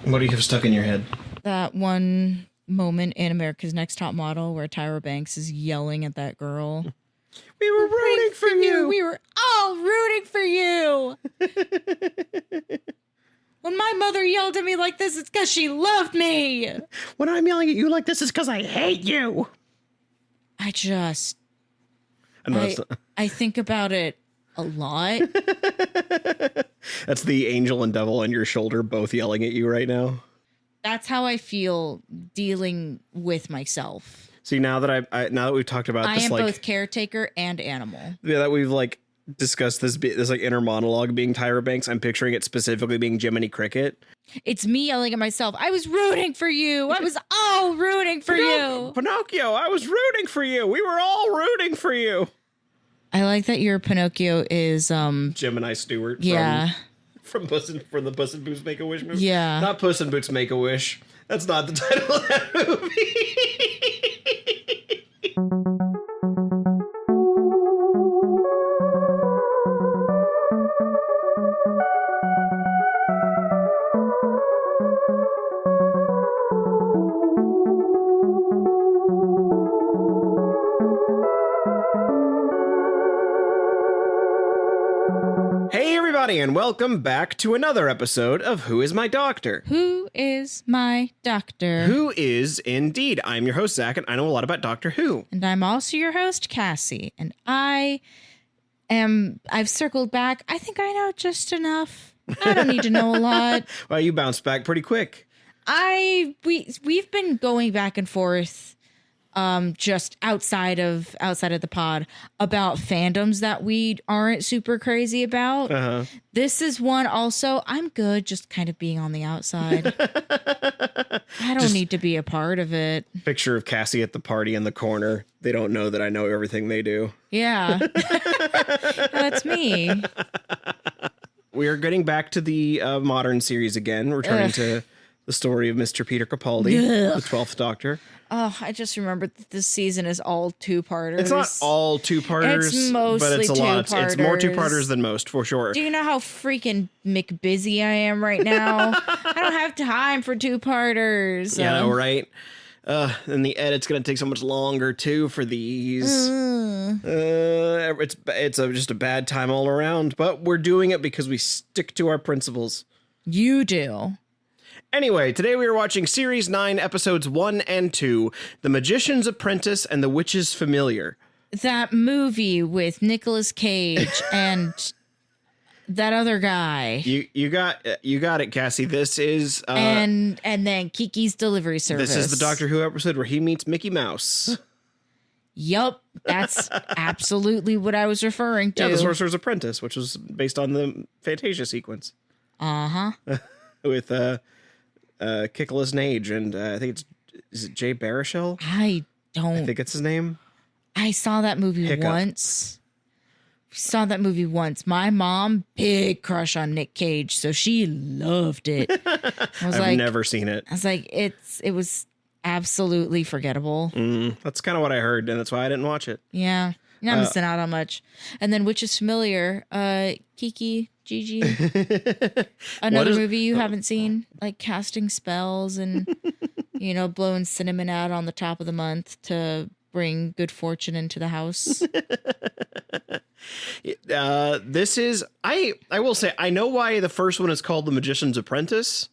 What do you have stuck in your head? That one moment in America's Next Top Model where Tyra Banks is yelling at that girl. We were rooting for you. We were all rooting for you. When my mother yelled at me like this, it's because she loved me. When I'm yelling at you like this, it's because I hate you. I think about it a lot. That's the angel and devil on your shoulder both yelling at you right now. That's how I feel dealing with myself. See, now that now that we've talked about this, I am both caretaker and animal. Yeah, that we've discussed this inner monologue being Tyra Banks, I'm picturing it specifically being Jiminy Cricket. It's me yelling at myself. I was rooting for you. I was all rooting for you. Pinocchio, I was rooting for you. We were all rooting for you. I like that your Pinocchio is Gemini Stewart. Yeah. From the Puss in Boots Make a Wish movie. Yeah. Not Puss in Boots Make a Wish. That's not the title of that movie. And welcome back to another episode of Who is My Doctor? Who is my doctor? Who is indeed. I'm your host, Zach, and I know a lot about Doctor Who. And I'm also your host, Cassie. And I've circled back. I think I know just enough. I don't need to know a lot. Well, you bounced back pretty quick. We've been going back and forth just outside of the pod about fandoms that we aren't super crazy about. Uh-huh. This is one also. I'm good just kind of being on the outside. I don't need to be a part of it. Picture of Cassie at the party in the corner. They don't know that I know everything they do. Yeah. That's me. We are getting back to the modern series again, returning to the story of Mr. Peter Capaldi, the 12th Doctor. Oh, I just remembered that this season is all two-parters. It's not all two-parters, it's mostly but it's a lot. It's more two-parters than most, for sure. Do you know how freaking McBusy I am right now? I don't have time for two-parters. Yeah, right? And the edit's going to take so much longer, too, for these. It's just a bad time all around, but we're doing it because we stick to our principles. You do. Anyway, today we are watching Series 9, Episodes 1 and 2, The Magician's Apprentice and The Witch's Familiar. That movie with Nicolas Cage and that other guy. You got it, Cassie. This is... and then Kiki's Delivery Service. This is the Doctor Who episode where he meets Mickey Mouse. Yup, that's absolutely what I was referring to. Yeah, The Sorcerer's Apprentice, which was based on the Fantasia sequence. Uh-huh. With... Kickless Nage, and I think is it Jay Baruchel? I think it's his name. I saw that movie once. My mom, big crush on Nick Cage, so she loved it. I've never seen it. I was like, it was absolutely forgettable. That's kind of what I heard, and that's why I didn't watch it. Yeah. You're not missing out on much. And then Which is Familiar, Kiki, Gigi. Another movie you haven't seen, like casting spells and, blowing cinnamon out on the top of the month to bring good fortune into the house. This is, I will say, I know why the first one is called The Magician's Apprentice.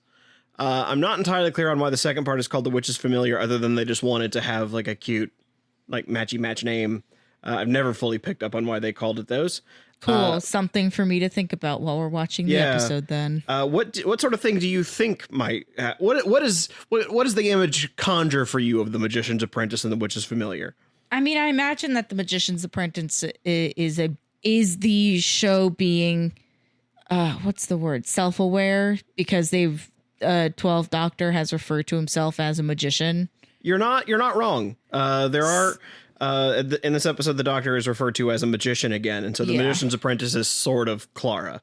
I'm not entirely clear on why the second part is called The Witch's Familiar, other than they just wanted to have like a cute, like matchy-match name. I've never fully picked up on why they called it those. Cool. Something for me to think about while we're watching the episode then. What sort of thing do you think might... What does the image conjure for you of The Magician's Apprentice and The Witch's Familiar? I mean, I imagine that The Magician's Apprentice is the show being... what's the word? Self-aware? Because 12th Doctor has referred to himself as a magician. You're not wrong. There are... in this episode, the Doctor is referred to as a magician again, and so the Magician's Apprentice is sort of Clara.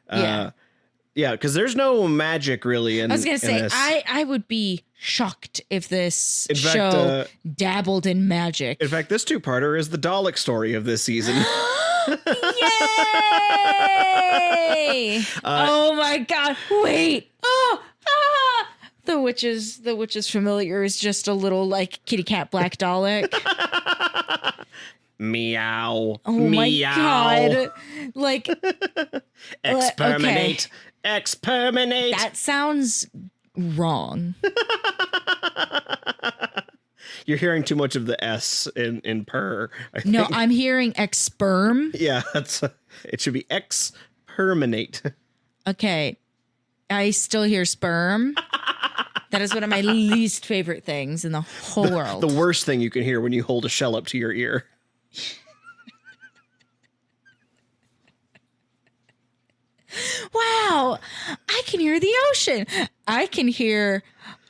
Because there's no magic really in. I was gonna say this. I would be shocked if this show dabbled in magic. In fact, this two-parter is the Dalek story of this season. Yay! Oh my god! Wait! the witch's familiar is just a little like kitty cat black Dalek. Meow. Oh Meow. my god. Like Exterminate. okay. Exterminate. That sounds wrong. You're hearing too much of the S in purr. I think. No, I'm hearing experm. Yeah, it should be exterminate. Okay. I still hear sperm. That is one of my least favorite things in the whole world. The worst thing you can hear when you hold a shell up to your ear. Wow. I can hear the ocean. I can hear,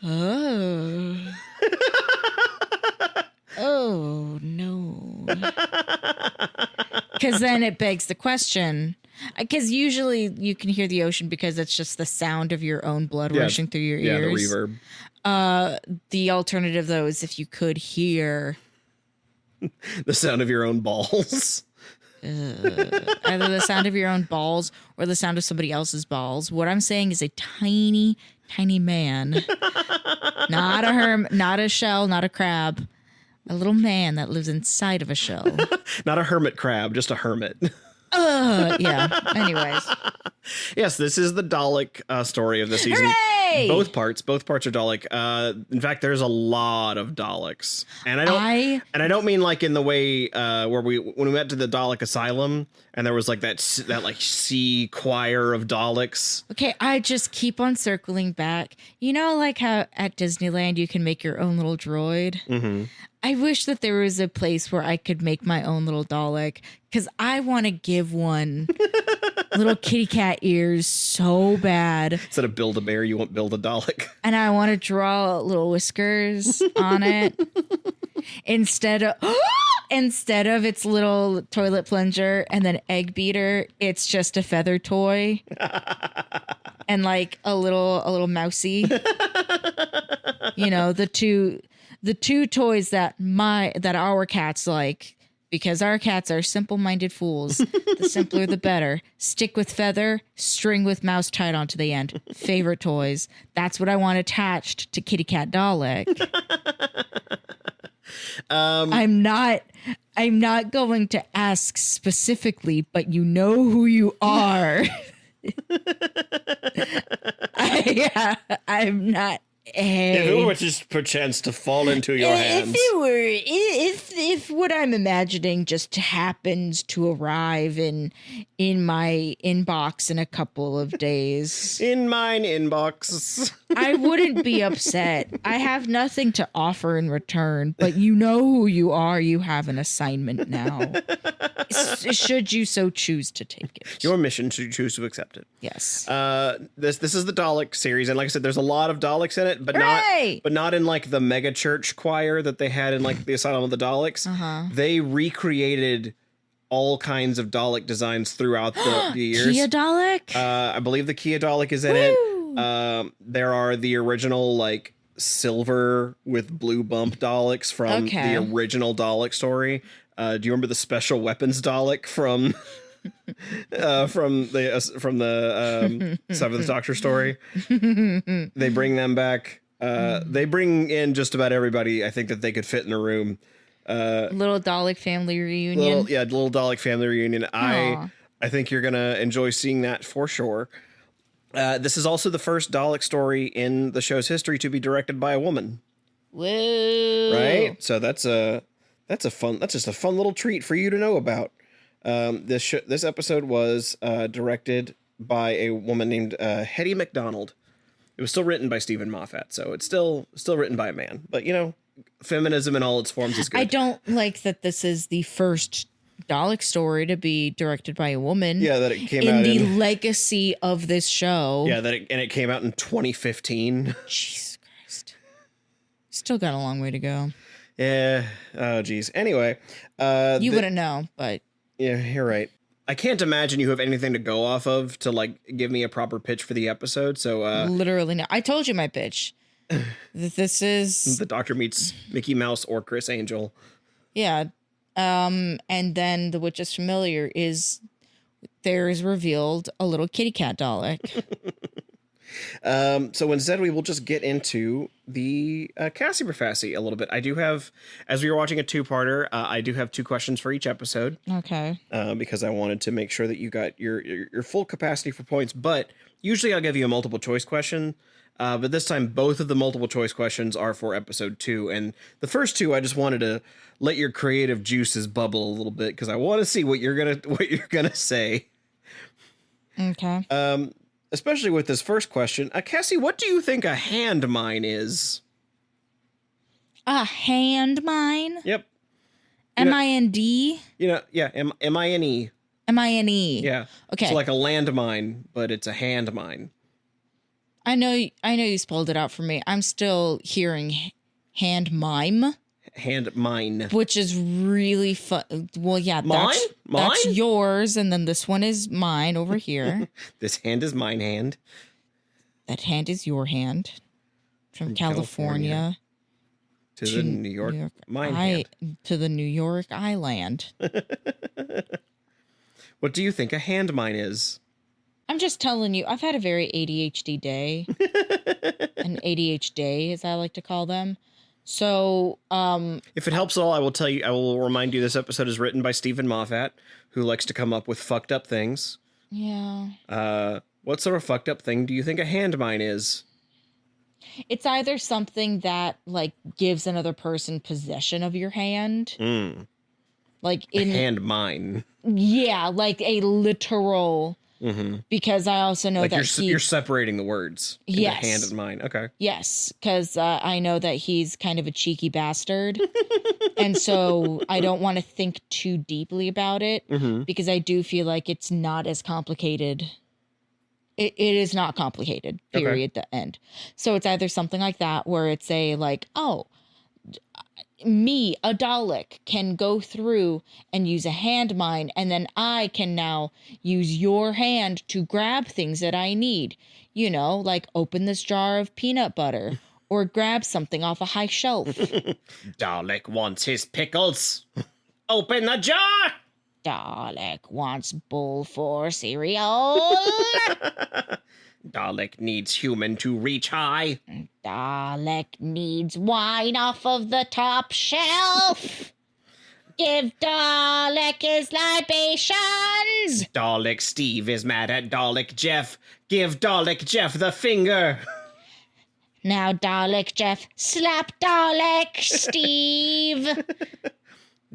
oh. Oh, no. Because then it begs the question. Because usually you can hear the ocean because it's just the sound of your own blood rushing through your ears. Yeah, the reverb. The alternative, though, is if you could hear The sound of your own balls. either the sound of your own balls or the sound of somebody else's balls. What I'm saying is a tiny, tiny man. Not a not a shell, not a crab. A little man that lives inside of a shell. Not a hermit crab, just a hermit. Yeah. Anyways. Yes, this is the Dalek story of the season. Hooray! Both parts are Dalek. In fact, there's a lot of Daleks, and I don't mean like in the way where when we went to the Dalek Asylum and there was like that like sea choir of Daleks. Okay, I just keep on circling back. You know, like how at Disneyland you can make your own little droid. Mm-hmm. I wish that there was a place where I could make my own little Dalek because I want to give one little kitty cat ears so bad. Instead of build a bear, you want build a Dalek. And I want to draw little whiskers on it instead of its little toilet plunger and then egg beater. It's just a feather toy and like a little mousy. You know, the two toys that our cats like, because our cats are simple-minded fools. The simpler, the better. Stick with feather, string with mouse tied onto the end. Favorite toys. That's what I want attached to Kitty Cat Dalek. I'm not going to ask specifically, but you know who you are. I'm not. Hey. If it were just perchance to fall into your hands. If what I'm imagining just happens to arrive in my inbox in a couple of days. In mine inbox. I wouldn't be upset. I have nothing to offer in return, but you know who you are. You have an assignment now. Should you so choose to take it. Your mission, should you choose to accept it. Yes. This is the Dalek series, and like I said, there's a lot of Daleks in it, but not in like the mega church choir that they had in like the Asylum of the Daleks. Uh-huh. They recreated all kinds of Dalek designs throughout the years. Kia Dalek? I believe the Kia Dalek is in it. There are the original like silver with blue bump Daleks from the original Dalek story. Do you remember the special weapons Dalek from the Seventh Doctor story? They bring them back. They bring in just about everybody I think that they could fit in a room. Little Dalek family reunion. Little Dalek family reunion. Aww. I think you're gonna enjoy seeing that for sure. This is also the first Dalek story in the show's history to be directed by a woman. Whoa! Right? So that's just a fun little treat for you to know about. This episode was directed by a woman named Hetty MacDonald. It was still written by Stephen Moffat, so it's still written by a man. But you know, feminism in all its forms is good. I don't like that this is the first Dalek story to be directed by a woman. Yeah, that it came in out the legacy of this show. Yeah, it came out in 2015. Jesus Christ, still got a long way to go. Yeah. Oh, geez. Anyway, you wouldn't know, but yeah, you're right. I can't imagine you have anything to go off of to like give me a proper pitch for the episode. So literally, no. I told you my pitch. This is the Doctor meets Mickey Mouse or Chris Angel. Yeah. And then the witch's familiar is there is revealed a little kitty cat Dalek. So instead, we will just get into the Cassie Profassi a little bit. I do have, as we were watching a two-parter, I do have 2 questions for each episode. Okay. Because I wanted to make sure that you got your full capacity for points. But usually I'll give you a multiple choice question. But this time, both of the multiple choice questions are for episode 2. And the first 2, I just wanted to let your creative juices bubble a little bit because I want to see what you're gonna say. Okay. Especially with this first question, Cassie, what do you think a hand mine is? A hand mine? Yep. M-I-N-D? Yeah, M-I-N-E. M-I-N-E. Yeah. Okay. It's like a landmine, but it's a hand mine. I know you spelled it out for me. I'm still hearing hand mime. Hand mine. Which is really fun. Well, yeah, Mine? That's yours, and then this one is mine over here. This hand is mine hand. That hand is your hand. From California. To the New York mine hand. To the New York Island. What do you think a hand mine is? I'm just telling you, I've had a very ADHD day. An ADHD, as I like to call them. So, if it helps at all, I will remind you this episode is written by Stephen Moffat, who likes to come up with fucked up things. Yeah. What sort of fucked up thing do you think a hand mine is? It's either something that like gives another person possession of your hand. Like in a hand mine. Yeah, like a literal. Mm-hmm. Because I also know like that you're separating the words. Yes. Hand and mine. Okay. Yes, because I know that he's kind of a cheeky bastard. And so I don't want to think too deeply about it because I do feel like it's not as complicated. It is not complicated, period, the end. So it's either something like that where it's a like, oh, me, a Dalek, can go through and use a hand mine, and then I can now use your hand to grab things that I need. You know, like open this jar of peanut butter or grab something off a high shelf. Dalek wants his pickles. Open the jar! Dalek wants bowl for cereal. Dalek needs human to reach high. Dalek needs wine off of the top shelf. Give Dalek his libations. Dalek Steve is mad at Dalek Jeff. Give Dalek Jeff the finger. Now Dalek Jeff, slap Dalek Steve.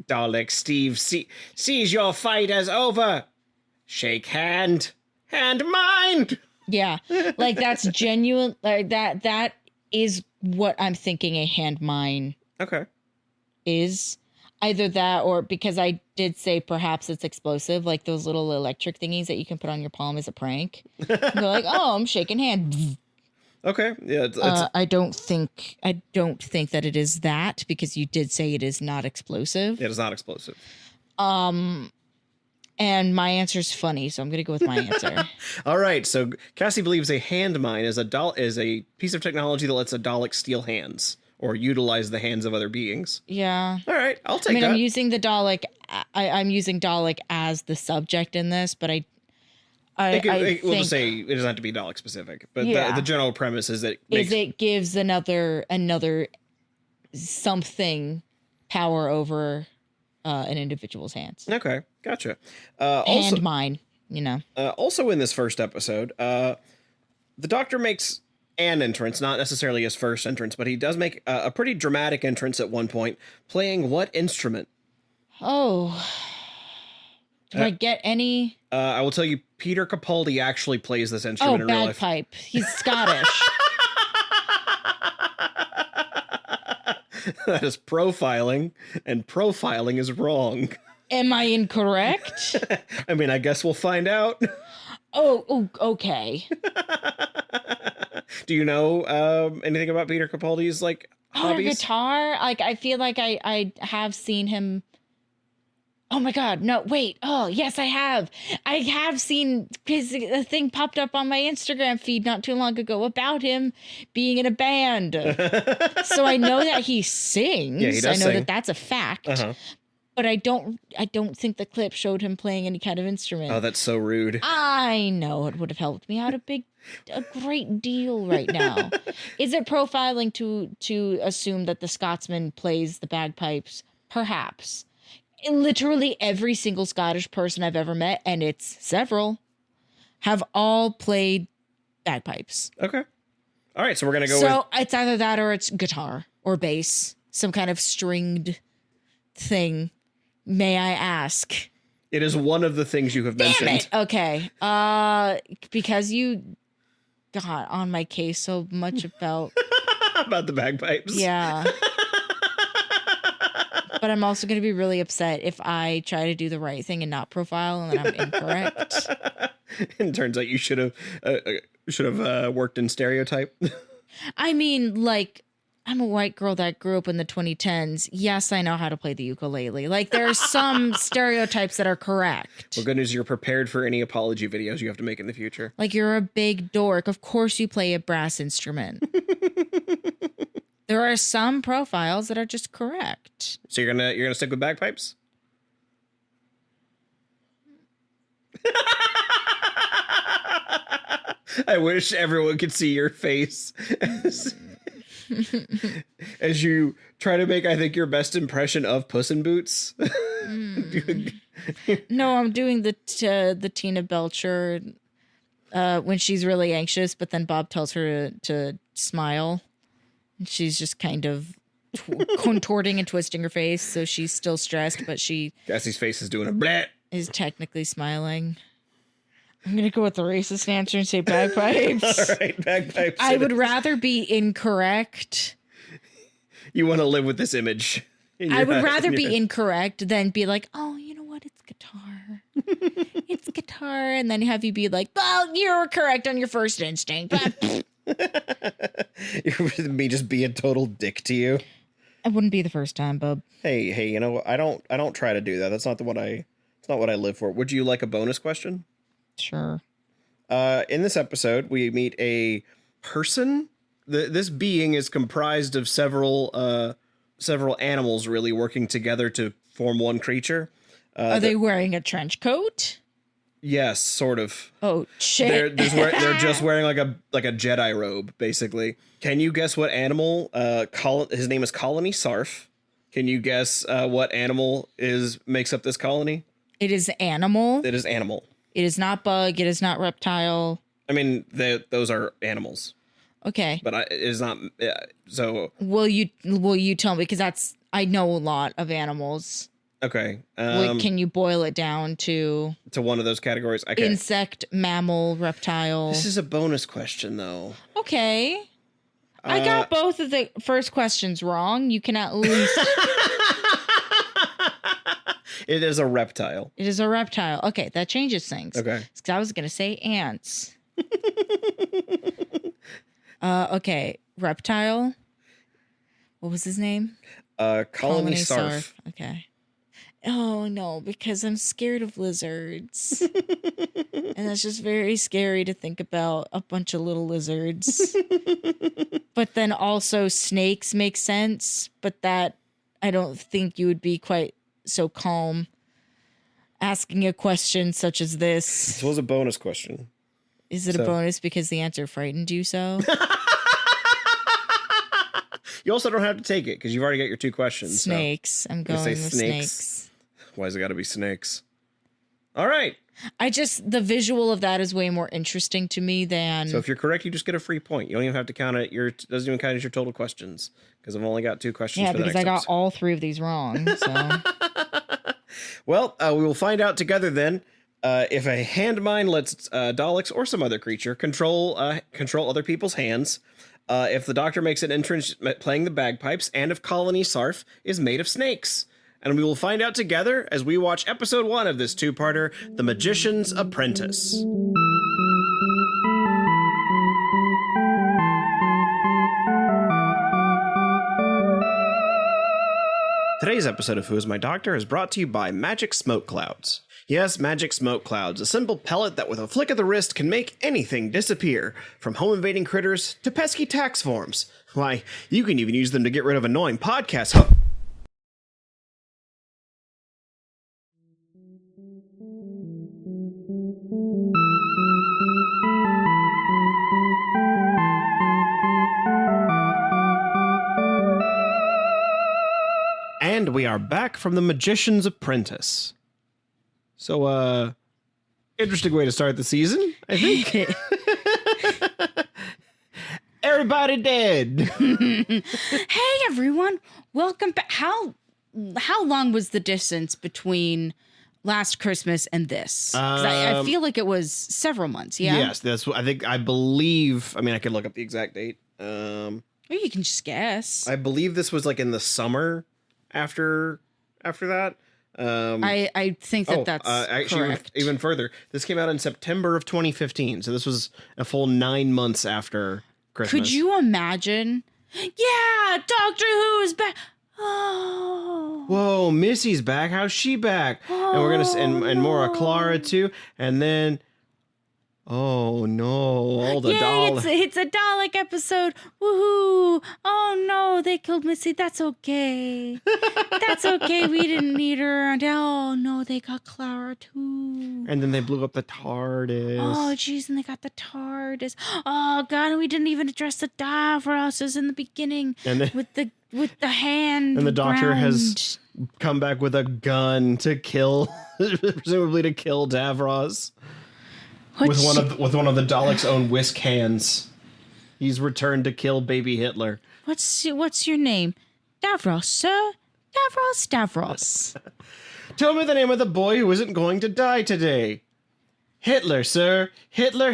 Dalek Steve sees your fight as over. Shake hand. Hand mine. Yeah, like that's genuine. Like that is what I'm thinking a hand mine. Okay. Is either that or because I did say perhaps it's explosive, like those little electric thingies that you can put on your palm as a prank. You're like, oh, I'm shaking hand. Okay. Yeah. It's I don't think that it is that because you did say it is not explosive. It is not explosive. And my answer is funny, so I'm going to go with my answer. All right. So Cassie believes a hand mine is a piece of technology that lets a Dalek steal hands or utilize the hands of other beings. Yeah. All right. I'll take that. I'm using the Dalek. I'm using Dalek as the subject in this, but we'll just say it doesn't have to be Dalek specific, but yeah. the general premise is that it gives another something power over an individual's hands. Okay, gotcha. Hand mine, you know. Also in this first episode, the Doctor makes an entrance, not necessarily his first entrance, but he does make a pretty dramatic entrance at one point, playing what instrument? Oh, do I get any? I will tell you, Peter Capaldi actually plays this instrument in real life. Bagpipe. He's Scottish. That is profiling, and profiling is wrong. Am I incorrect? I mean, I guess we'll find out. Oh, okay. Do you know anything about Peter Capaldi's hobbies? Guitar? Like, I feel like I have seen him. Oh my God, no, wait. Oh, yes, I have. I have seen a thing popped up on my Instagram feed not too long ago about him being in a band. So I know that he sings. Yeah, he does I know sing. that that's a fact. Uh-huh. but I don't think the clip showed him playing any kind of instrument. Oh, that's so rude. I know it would have helped me out a great deal right now. Is it profiling to assume that the Scotsman plays the bagpipes? Perhaps. Literally every single Scottish person I've ever met, and it's several, have all played bagpipes. Okay. All right, so we're going to go So it's either that or it's guitar or bass, some kind of stringed thing. May I ask? It is one of the things you have mentioned. Damn it. Okay. Because you got on my case so much about about the bagpipes. Yeah. But I'm also going to be really upset if I try to do the right thing and not profile and then I'm incorrect. And it turns out you should have worked in stereotype. I mean, like, I'm a white girl that grew up in the 2010s. Yes, I know how to play the ukulele. Like, there are some stereotypes that are correct. Well, good news, you're prepared for any apology videos you have to make in the future. Like, you're a big dork. Of course you play a brass instrument. There are some profiles that are just correct. So you're gonna stick with bagpipes? I wish everyone could see your face as you try to make, I think, your best impression of Puss in Boots. No, I'm doing the Tina Belcher when she's really anxious, but then Bob tells her to smile. And she's just kind of contorting and twisting her face, so she's still stressed, but she... Jesse's face is doing a blat. Is technically smiling. I'm going to go with the racist answer and say bagpipes. All right, bagpipes. I would rather be incorrect. You want to live with this image. I would rather be incorrect than be like, oh, you know what? It's guitar. It's guitar. And then have you be like, well, you're correct on your first instinct. Me just be a total dick to you. It wouldn't be the first time, bub. Hey, you know, I don't try to do that. That's not it's not what I live for. Would you like a bonus question? Sure. In this episode, we meet a person. This being is comprised of several animals really working together to form one creature. Are they wearing a trench coat? Yes, sort of. Oh shit! They're just wearing like a Jedi robe, basically. Can you guess what animal? His name is Colony Sarf. Can you guess what animal makes up this colony? It is animal. It is animal. It is not bug. It is not reptile. I mean, those are animals. Okay, but it is not. So will you tell me, because I know a lot of animals. Okay. Can you boil it down to one of those categories? Okay. Insect, mammal, reptile. This is a bonus question, though. Okay. I got both of the first questions wrong. You can at least. It is a reptile. It is a reptile. Okay, that changes things. Okay. Because I was going to say ants. Okay, reptile. What was his name? Colony Sarf. Okay. Oh no, because I'm scared of lizards. And that's just very scary to think about, a bunch of little lizards. But then also snakes make sense, but that I don't think you would be quite so calm asking a question such as this. This was a bonus question. Is it a bonus because the answer frightened you so? You also don't have to take it because you've already got your two questions. Snakes. So. I'm going with snakes. Why's it got to be snakes? All right. The visual of that is way more interesting to me than... So if you're correct, you just get a free point. You don't even have to count it. Doesn't even count as your total questions because I've only got two questions for the next because I got episode. all three of these wrong. So. Well, we will find out together then if a hand mine lets Daleks or some other creature control other people's hands, if the Doctor makes an entrance playing the bagpipes, and if Colony Sarf is made of snakes. And we will find out together as we watch episode 1 of this two-parter, The Magician's Apprentice. Today's episode of Who is My Doctor is brought to you by Magic Smoke Clouds. Yes, Magic Smoke Clouds, a simple pellet that with a flick of the wrist can make anything disappear, from home-invading critters to pesky tax forms. Why, you can even use them to get rid of annoying podcast And we are back from the Magician's Apprentice. So, interesting way to start the season, I think. Everybody dead. Hey everyone, welcome back. How long was the distance between last Christmas and this? 'Cause I feel like it was several months. Yeah. Yes, that's what I believe. I mean, I could look up the exact date. Or you can just guess. I believe this was like in the summer after that. I think that's actually correct. even further. This came out in September of 2015, so this was a full 9 months after Christmas. Could you imagine? Yeah, Doctor Who is back. Oh. Whoa, Missy's back. How's she back? And we're gonna and more Clara too, and then. Oh no! All the Daleks. It's a Dalek episode. Woohoo! Oh no, they killed Missy. That's okay. That's okay. We didn't need her around. Oh no, they got Clara too. And then they blew up the TARDIS. Oh jeez, and they got the TARDIS. Oh god, and we didn't even address the Davroses in the beginning. And then, with the hand. And the Doctor ground. has come back with a gun to kill, presumably to kill Davros. With one of the Daleks' own whisk hands. He's returned to kill baby Hitler. What's your name? Davros, sir? Davros. Tell me the name of the boy who isn't going to die today. Hitler, sir. Hitler.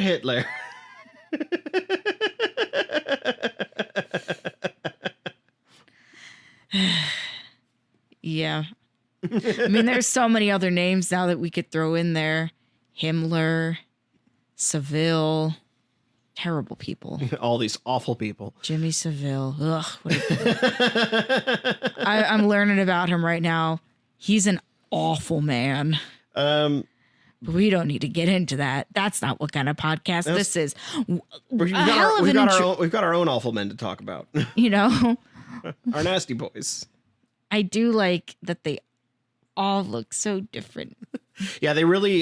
Yeah. I mean, there's so many other names now that we could throw in there. Himmler, Seville, terrible people. All these awful people. Jimmy Seville. Ugh. I'm learning about him right now. He's an awful man. But we don't need to get into that. That's not what kind of podcast this is. We've got our own awful men to talk about. You know? Our nasty boys. I do like that they all look so different. Yeah, they really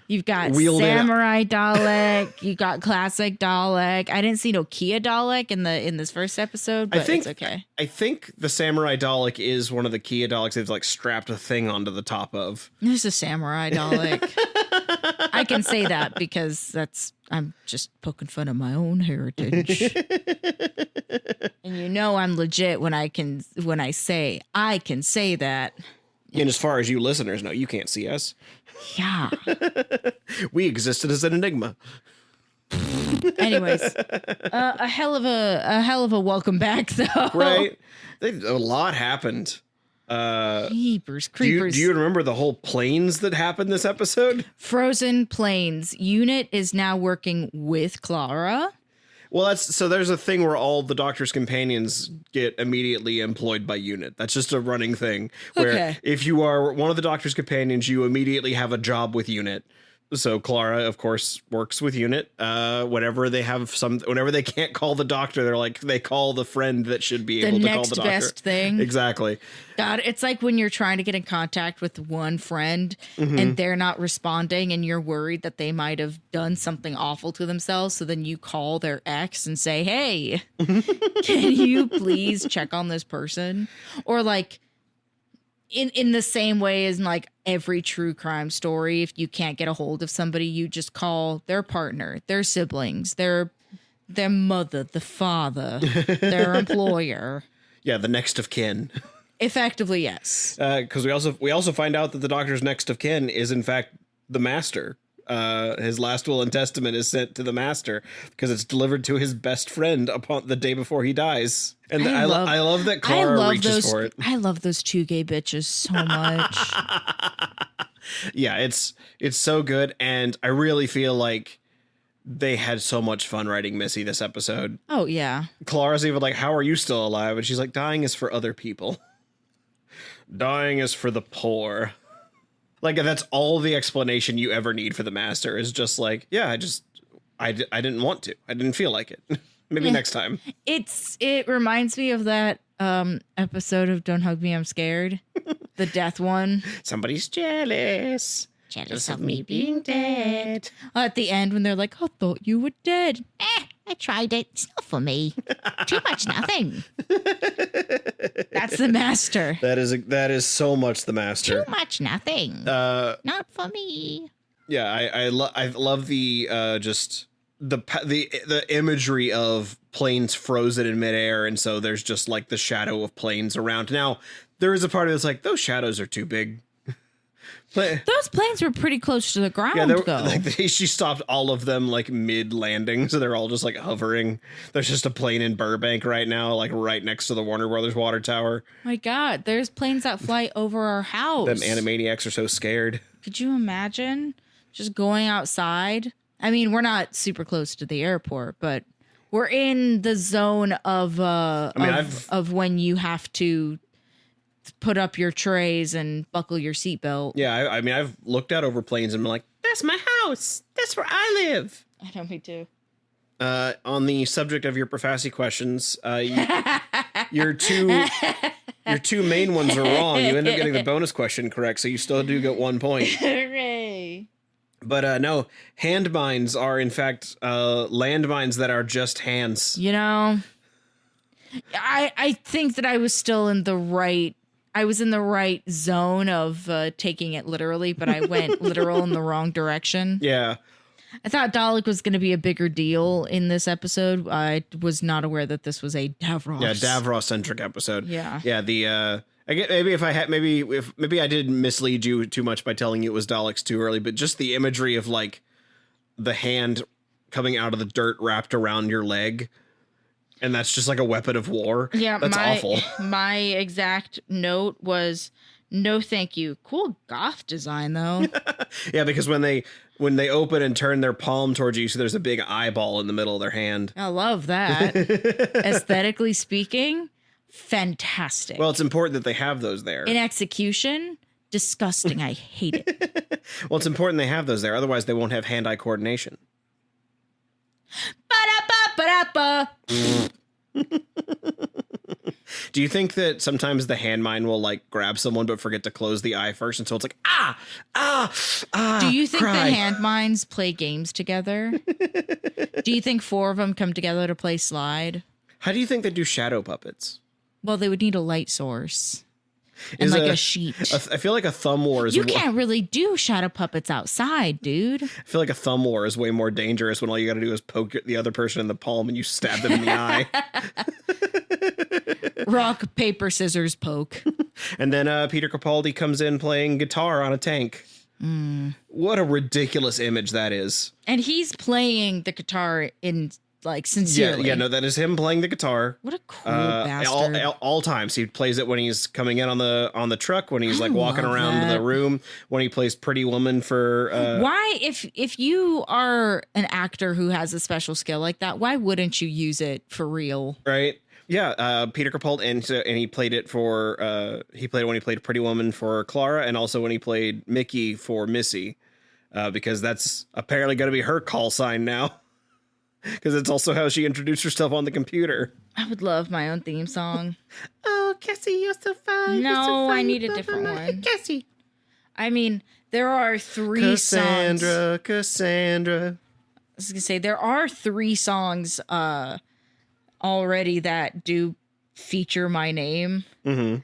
you've got Samurai Dalek, you got classic Dalek. I didn't see no Kia Dalek in this first episode, but it's okay. I think the Samurai Dalek is one of the Kia Daleks they've like strapped a thing onto the top of. There's a Samurai Dalek. I can say that because I'm just poking fun of my own heritage. And you know I'm legit when I say I can say that. And as far as you listeners know, you can't see us. Yeah. We existed as an enigma. Anyways, a hell of a welcome back though. Right? A lot happened. Creepers. Do you remember the whole planes that happened this episode? Frozen planes. Unit is now working with Clara. Well, there's a thing where all the Doctor's companions get immediately employed by Unit. That's just a running thing where if you are one of the Doctor's companions, you immediately have a job with Unit. So Clara, of course, works with Unit. Whenever they can't call the Doctor, they call the friend that should be able to call the Doctor. The next best thing. Exactly. God, it's like when you're trying to get in contact with one friend and they're not responding and you're worried that they might have done something awful to themselves. So then you call their ex and say, hey, can you please check on this person? Or like, in the same way as like every true crime story, if you can't get a hold of somebody, you just call their partner, their siblings, their mother, the father, their employer. Yeah, the next of kin. Effectively, yes. Because we also find out that the Doctor's next of kin is in fact the Master. His last will and testament is sent to the Master because it's delivered to his best friend upon the day before he dies. And I love that Clara reaches for it. I love those two gay bitches so much. Yeah, it's so good, and I really feel like they had so much fun writing Missy this episode. Oh yeah. Clara's even like, "How are you still alive?" And she's like, "Dying is for other people. Dying is for the poor." Like, that's all the explanation you ever need for the Master is just like, yeah, I didn't want to. I didn't feel like it. Maybe next time. It reminds me of that episode of Don't Hug Me, I'm Scared. The death one. Somebody's jealous. Jealous of me being dead. At the end when they're like, I thought you were dead. I tried it. It's not for me. Too much nothing. That's the master. That is so much the master. Too much nothing. Not for me. Yeah, I love the just the imagery of planes frozen in midair, and so there's just like the shadow of planes around. Now there is a part of it's like those shadows are too big. Those planes were pretty close to the ground, though. Like she stopped all of them like mid landing, so they're all just like hovering. There's just a plane in Burbank right now, like right next to the Warner Brothers water tower. My God, there's planes that fly over our house. Them Animaniacs are so scared. Could you imagine just going outside? I mean, we're not super close to the airport, but we're in the zone of of when you have to put up your trays and buckle your seatbelt. Yeah, I mean, I've looked out over planes and been like, that's my house. That's where I live. I know, me too. On the subject of your Profaci questions, your two main ones are wrong. You end up getting the bonus question correct, so you still do get 1 point. Hooray. But no, hand mines are in fact landmines that are just hands. You know, I think that I was still in the right. I was in the right zone of taking it literally, but I went literal in the wrong direction. Yeah. I thought Dalek was going to be a bigger deal in this episode. I was not aware that this was a Davros. Yeah, Davros centric episode. Yeah. Yeah. I get maybe I did mislead you too much by telling you it was Daleks too early, but just the imagery of like the hand coming out of the dirt wrapped around your leg. And that's just like a weapon of war. Yeah, that's awful. My exact note was, no thank you. Cool goth design, though. Yeah, because when they open and turn their palm towards you, so there's a big eyeball in the middle of their hand. I love that. Aesthetically speaking, fantastic. Well, it's important that they have those there. In execution, disgusting. I hate it. Well, it's important they have those there. Otherwise, they won't have hand-eye coordination. Ba-da-ba-ba-da-ba. Do you think that sometimes the hand mine will like grab someone but forget to close the eye first, and so it's like Do you think cry. the hand mines play games together? Do you think 4 of them come together to play Slide? How do you think they do shadow puppets? Well, they would need a light source and like a sheet. I feel like a thumb war is. You can't really do shadow puppets outside, dude. I feel like a thumb war is way more dangerous when all you got to do is poke the other person in the palm and you stab them in the eye. Rock, paper, scissors, poke. And then Peter Capaldi comes in playing guitar on a tank. What a ridiculous image that is. And he's playing the guitar in like sincerely. Yeah, no, that is him playing the guitar. What a cool bastard. All times. He plays it when he's coming in on the truck, when he's like walking around the room, when he plays Pretty Woman for why, if you are an actor who has a special skill like that, why wouldn't you use it for real? Right. Yeah, Peter Capaldi, and he played it for he played it when he played Pretty Woman for Clara, and also when he played Mickey for Missy, because that's apparently going to be her call sign now. Because it's also how she introduced herself on the computer. I would love my own theme song. Oh, Cassie, you're so fine. No, so fine, I need a different one. Cassie. I mean, there are 3 songs. Cassandra. I was going to say, there are 3 songs already that do feature my name. Mm-hmm.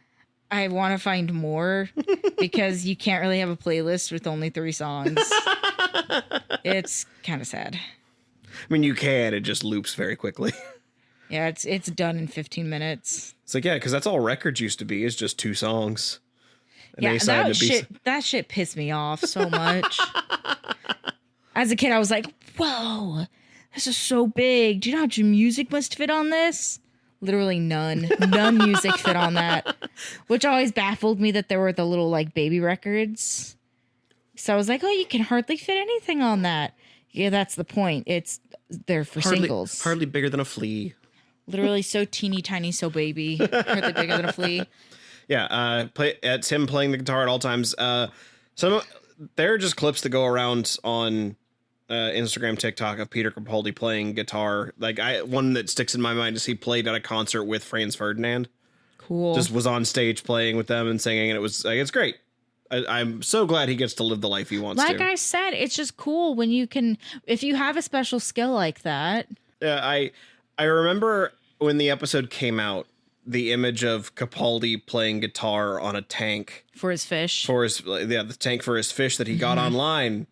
I want to find more because you can't really have a playlist with only 3 songs. It's kind of sad. I mean, you can. It just loops very quickly. Yeah, it's done in 15 minutes. It's like, yeah, because that's all records used to be, is just 2 songs. An Yeah, A-side and a B-side. that shit pissed me off so much. As a kid, I was like, whoa, this is so big. Do you know how much music must fit on this? Literally none. None music fit on that. Which always baffled me that there were the little like baby records. So I was like, oh, you can hardly fit anything on that. Yeah, that's the point. They're for singles. Hardly bigger than a flea. Literally so teeny tiny, so baby. Hardly bigger than a flea. Yeah, it's him playing the guitar at all times. There are just clips that go around on Instagram, TikTok of Peter Capaldi playing guitar. Like one that sticks in my mind is he played at a concert with Franz Ferdinand. Cool. Just was on stage playing with them and singing, and it was like, it's great. I'm so glad he gets to live the life he wants to. Like I said, it's just cool when you can, if you have a special skill like that. I remember when the episode came out, the image of Capaldi playing guitar on a tank For his fish. the tank for his fish that he got online.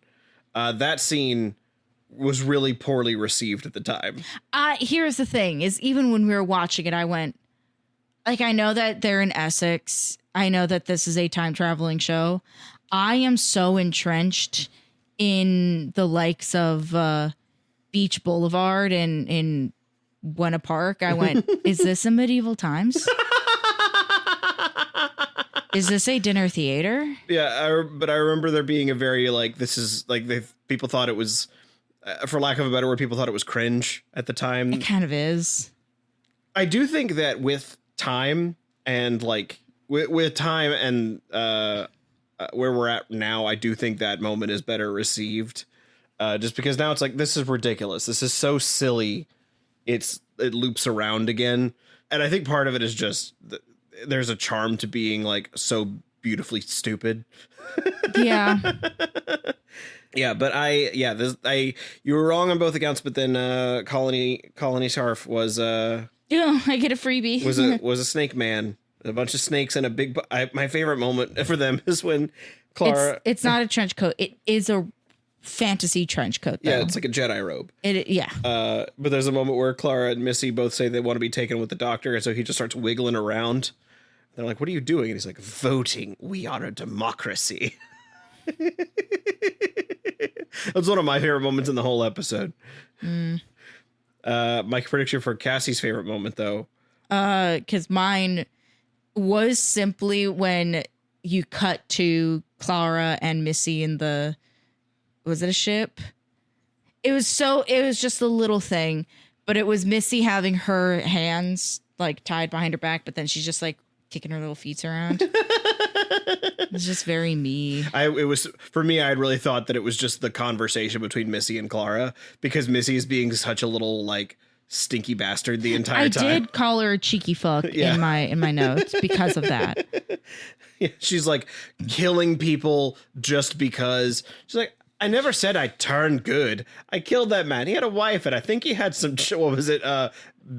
That scene was really poorly received at the time. Here's the thing is even when we were watching it, I went, like, I know that they're in Essex. I know that this is a time traveling show. I am so entrenched in the likes of Beach Boulevard and in Buena Park. I went, is this a medieval times? Is this a dinner theater? Yeah, but I remember there being a very this is people thought it was, for lack of a better word, people thought it was cringe at the time. It kind of is. I do think that with time and with time and where we're at now, I do think that moment is better received. Just because now it's this is ridiculous. This is so silly. It loops around again. And I think part of it is just there's a charm to being so beautifully stupid. Yeah. Yeah, but you were wrong on both accounts, but then Colony Sarf was Yeah, I get a freebie. was a snake man. A bunch of snakes and a big my favorite moment for them is when Clara It's not a trench coat. It is a fantasy trench coat, though. Yeah, it's like a Jedi robe. Yeah. But there's a moment where Clara and Missy both say they want to be taken with the doctor, and so he just starts wiggling around. They're like, "What are you doing?" And he's like, "Voting. We are a democracy." That's one of my favorite moments in the whole episode. My prediction for Cassie's favorite moment, though. Because mine was simply when you cut to Clara and Missy in was it a ship? It was just a little thing, but it was Missy having her hands tied behind her back, but then she's just kicking her little feet around. It's just very me. It was for me. I had really thought that it was just the conversation between Missy and Clara, because Missy is being such a little stinky bastard the entire time. I did call her a cheeky fuck in my notes because of that. Yeah, she's killing people just because. She's like, I never said I turned good. I killed that man. He had a wife, and I think he had some. What was it?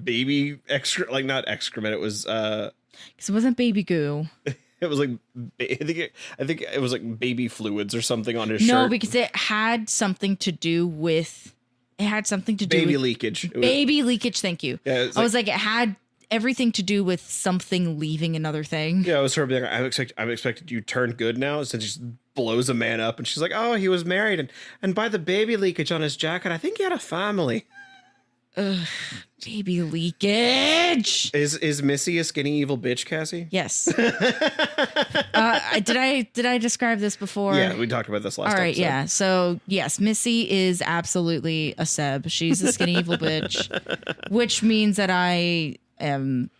Baby not excrement. It was. Because it wasn't baby goo. It was I think it was baby fluids or something on his shirt. No, because it had something to do with. It had something to do baby with leakage. Baby leakage. Thank you. Yeah, I was it had everything to do with something leaving another thing. Yeah, it was her being I'm expected you turned good now. So she just blows a man up, and she's like, "Oh, he was married, and by the baby leakage on his jacket, I think he had a family." Ugh, baby leakage. Is Missy a skinny evil bitch, Cassie? Yes. Did I describe this before? Yeah, we talked about this last. All right, episode. yeah. So yes, Missy is absolutely a Seb. She's a skinny evil bitch, which means that I'm in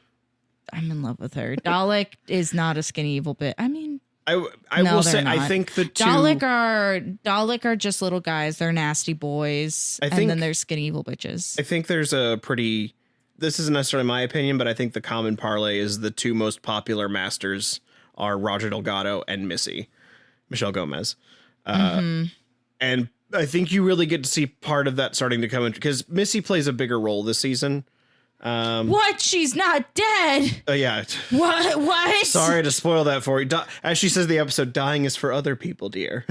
love with her. Dalek is not a skinny evil bitch. I mean, I will say not. I think the two Dalek are just little guys. They're nasty boys, and then there's skinny evil bitches. I think there's a pretty. This isn't necessarily my opinion, but I think the common parlay is the two most popular masters are Roger Delgado and Michelle Gomez, and I think you really get to see part of that starting to come in because Missy plays a bigger role this season. What? She's not dead. Yeah. What? Sorry to spoil that for you. As she says in the episode, dying is for other people, dear.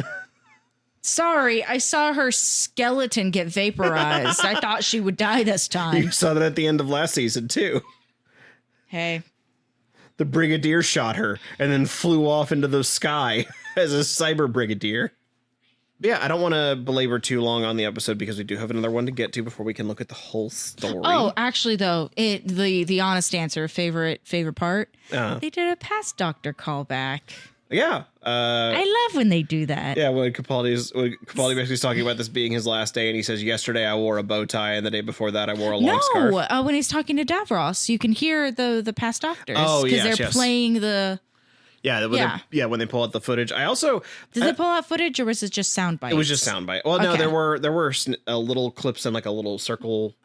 Sorry, I saw her skeleton get vaporized. I thought she would die this time. You saw that at the end of last season, too. Hey. The Brigadier shot her and then flew off into the sky as a cyber Brigadier. But yeah, I don't want to belabor too long on the episode because we do have another one to get to before we can look at the whole story. Oh, actually, though, the honest answer, favorite part, they did a past Doctor callback. Yeah. I love when they do that. Yeah, when Capaldi basically is talking about this being his last day, and he says, yesterday I wore a bow tie, and the day before that I wore a long scarf. No, when he's talking to Davros, you can hear the past Doctors. Oh, because yes, they're playing the... Yeah, when they pull out the footage. I also... Did they pull out footage, or was it just sound bites? It was just sound bite. Well, no, Okay. there were little clips in a little circle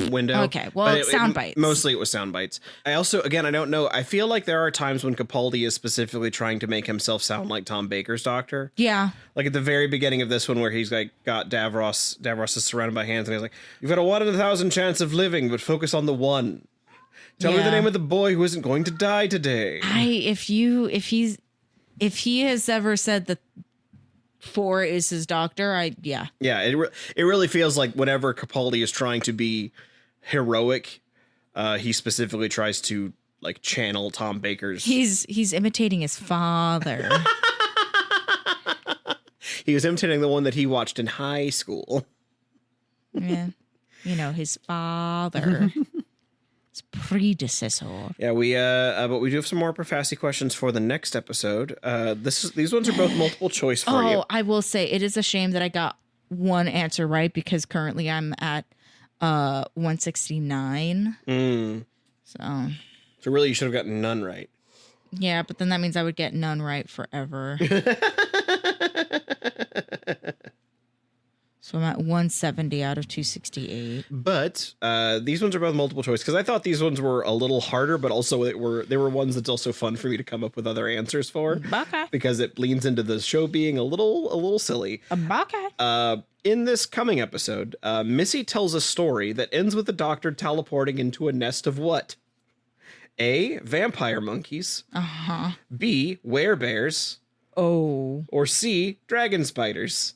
window. Okay, well, sound bites. Mostly it was sound bites. I also, again, I don't know. I feel like there are times when Capaldi is specifically trying to make himself sound like Tom Baker's doctor. Yeah. Like at the very beginning of this one where he's got Davros. Davros is surrounded by hands, and he's like, "You've got a 1 in 1,000 chance of living, but focus on the one." Tell me the name of the boy who isn't going to die today. If he has ever said that 4 is his doctor, Yeah, it really feels like whenever Capaldi is trying to be heroic, he specifically tries to like channel Tom Baker's. He's imitating his father. He was imitating the one that he watched in high school. Yeah, his father. His predecessor. Yeah, but we do have some more Profassi questions for the next episode. These ones are both multiple choice for you. Oh, I will say it is a shame that I got one answer right because currently I'm at 169. So really, you should have gotten none right. Yeah, but then that means I would get none right forever. So I'm at 170 out of 268. But these ones are both multiple choice because I thought these ones were a little harder, but also they were ones that's also fun for me to come up with other answers for. Okay. Because it leans into the show being a little silly. Okay. In this coming episode, Missy tells a story that ends with the Doctor teleporting into a nest of what? A, vampire monkeys. Uh-huh. B, werebears. Oh. Or C, dragon spiders.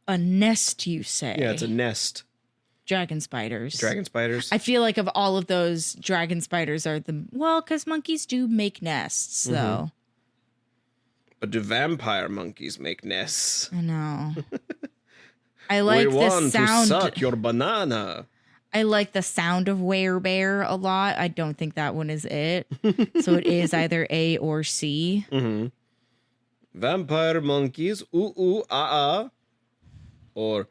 A nest, you say? Yeah, it's a nest. Dragon spiders. Dragon spiders. I feel like of all of those, dragon spiders are because monkeys do make nests, though. But do vampire monkeys make nests? I know. I like we the want sound. to suck your banana. I like the sound of werebear a lot. I don't think that one is it. So it is either A or C. Mm-hmm. Vampire monkeys, ooh, ooh, ah, ah. Or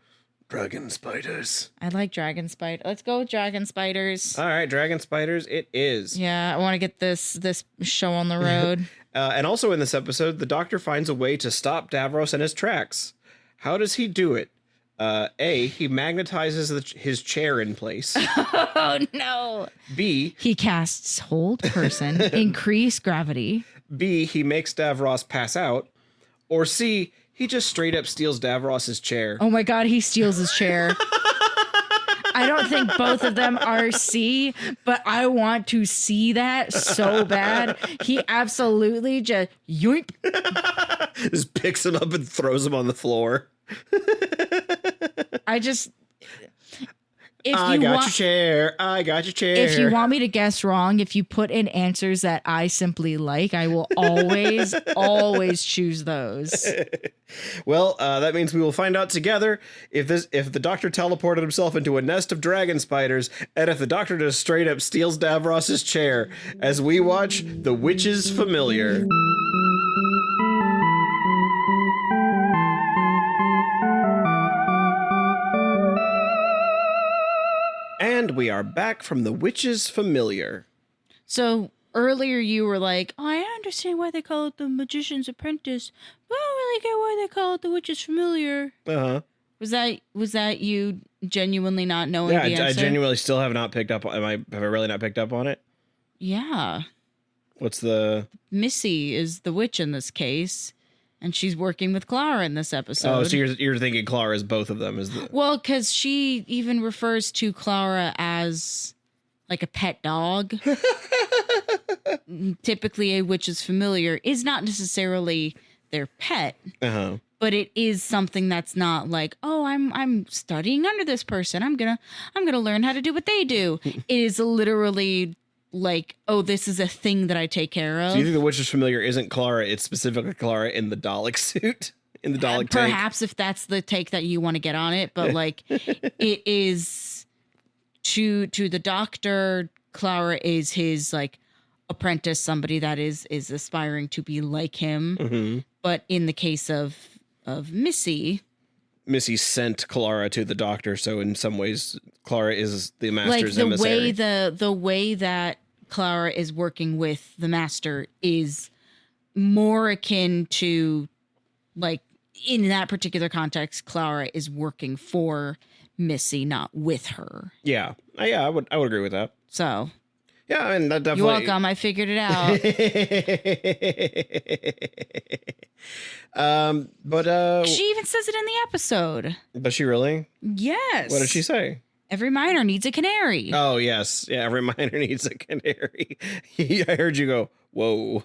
dragon spiders. I like dragon spider. Let's go with dragon spiders. All right, dragon spiders it is. Yeah, I want to get this show on the road. And also in this episode, the Doctor finds a way to stop Davros in his tracks. How does he do it? A, he magnetizes his chair in place. Oh, no. B, He casts hold person, increase gravity. B, he makes Davros pass out. Or C, he just straight up steals Davros's chair. Oh my God, he steals his chair. I don't think both of them are C, but I want to see that so bad. He absolutely just yoink. Just picks him up and throws him on the floor. I got your chair. I got your chair. If you want me to guess wrong, if you put in answers that I simply like, I will always, always choose those. Well, that means we will find out together if the Doctor teleported himself into a nest of dragon spiders, and if the Doctor just straight up steals Davros's chair as we watch The Witch's Familiar. And we are back from The Witch's Familiar. So earlier you were like, oh, I understand why they call it The Magician's Apprentice, but I don't really get why they call it The Witch's Familiar. Uh-huh. Was that you genuinely not knowing the answer? I genuinely still have not picked up on have I really not picked up on it? Yeah. What's the... Missy is the witch in this case, and she's working with Clara in this episode. Oh, so you're thinking Clara is both of them? Well, because she even refers to Clara as like a pet dog. Typically, a witch's familiar is not necessarily their pet, but it is something that's not like, oh, I'm studying under this person. I'm gonna learn how to do what they do. It is literally like, oh, this is a thing that I take care of. So you think the witch's familiar isn't Clara? It's specifically Clara in the Dalek suit, in the Dalek tank. Perhaps if that's the take that you want to get on it, but like, it is to the Doctor. Clara is his like apprentice, somebody that is aspiring to be like him. Mm-hmm. But in the case of Missy sent Clara to the Doctor, so in some ways Clara is the Master's like emissary. The way that Clara is working with the Master is more akin to, like, in that particular context, Clara is working for Missy, not with her. Yeah, I would agree with that. So, yeah, I mean, that definitely. You're welcome. I figured it out. But she even says it in the episode. Does she really? Yes. What did she say? Every miner needs a canary. Oh, yes. Yeah, every miner needs a canary. I heard you go, whoa.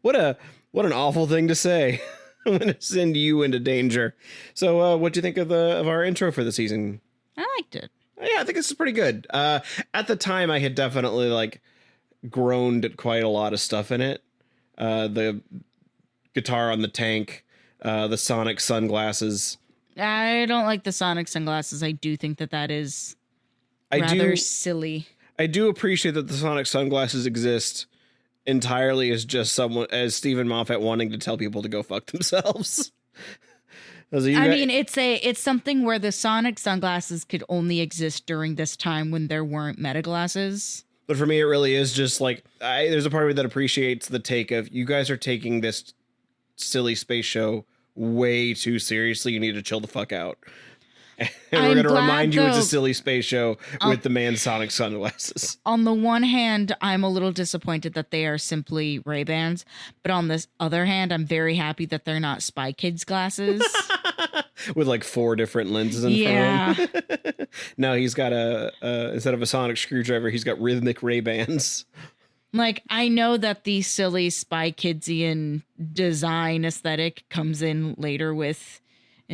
What an awful thing to say. I'm going to send you into danger. So what do you think of our intro for the season? I liked it. Yeah, I think this is pretty good. At the time, I had definitely like groaned at quite a lot of stuff in it. The guitar on the tank, the Sonic sunglasses. I don't like the Sonic sunglasses. I do think that is rather silly. I do appreciate that the Sonic sunglasses exist entirely as just as Stephen Moffat wanting to tell people to go fuck themselves. It's something where the Sonic sunglasses could only exist during this time when there weren't meta glasses. But for me, it really is just like, there's a part of me that appreciates the take of, you guys are taking this silly space show way too seriously. You need to chill the fuck out. And we're going to remind you it's a silly space show with the man Sonic sunglasses. On the one hand, I'm a little disappointed that they are simply Ray-Bans. But on this other hand, I'm very happy that they're not Spy Kids glasses. With like 4 different lenses in front of him. No, he's got instead of a sonic screwdriver, he's got rhythmic Ray-Bans. Like, I know that the silly Spy Kidsian design aesthetic comes in later with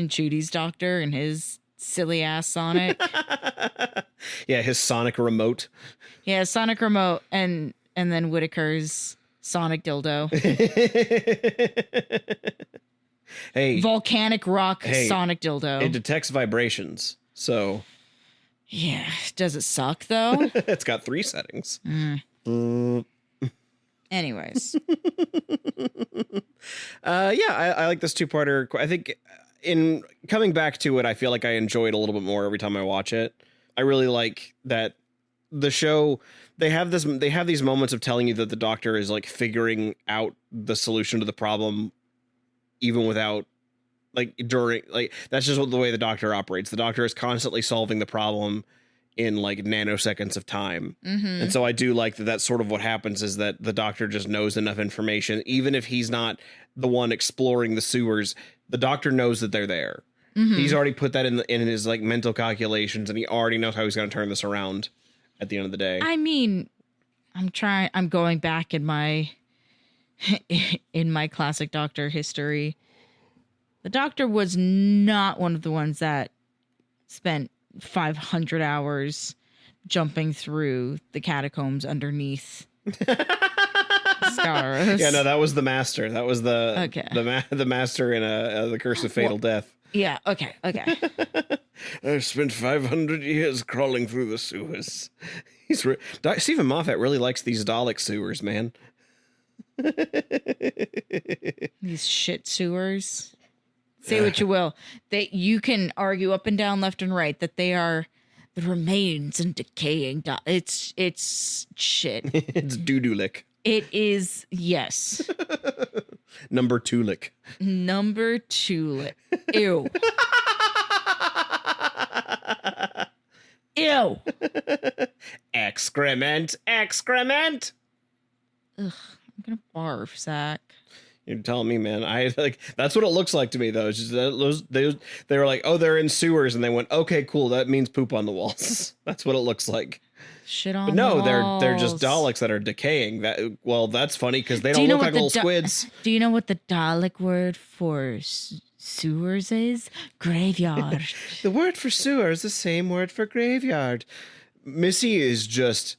Chudy's doctor and his silly ass Sonic. Yeah, his Sonic remote. Yeah, Sonic remote and then Whitaker's Sonic dildo. Hey, volcanic rock Sonic dildo. It detects vibrations, so yeah. Does it suck though? It's got 3 settings. Anyways, I like this 2-parter. I think in coming back to it, I feel like I enjoy it a little bit more every time I watch it. I really like that the show. They have these moments of telling you that the doctor is like figuring out the solution to the problem, even without that's just the way the doctor operates. The doctor is constantly solving the problem in like nanoseconds of time. Mm-hmm. And so I do like that. That's sort of what happens, is that the doctor just knows enough information, even if he's not the one exploring the sewers. The doctor knows that they're there. Mm-hmm. He's already put that in his like mental calculations, and he already knows how he's going to turn this around at the end of the day. I mean, I'm going back in my classic doctor history. The doctor was not one of the ones that spent 500 hours jumping through the catacombs underneath Scaros. Yeah, no, that was the master. That was the master in the Curse of Fatal Death. Yeah, okay. I've spent 500 years crawling through the sewers. Stephen Moffat really likes these Dalek sewers, man. These shit sewers. Say what you will. You can argue up and down, left and right, that they are the remains and decaying. It's shit. It's doo-doo lick. It is, yes. Number 2 lick. Number 2 lick. Ew. Ew. Excrement. Excrement. Ugh, I'm gonna barf, Zach. You're telling me, man. I like that's what it looks like to me, though. It's just that they were like, oh, they're in sewers, and they went, okay, cool. That means poop on the walls. That's what it looks like. Shit on. But no, the walls. they're just Daleks that are decaying. That's funny because they don't look like little squids. Do you know what the Dalek word for sewers is? Graveyard. The word for sewer is the same word for graveyard. Missy is just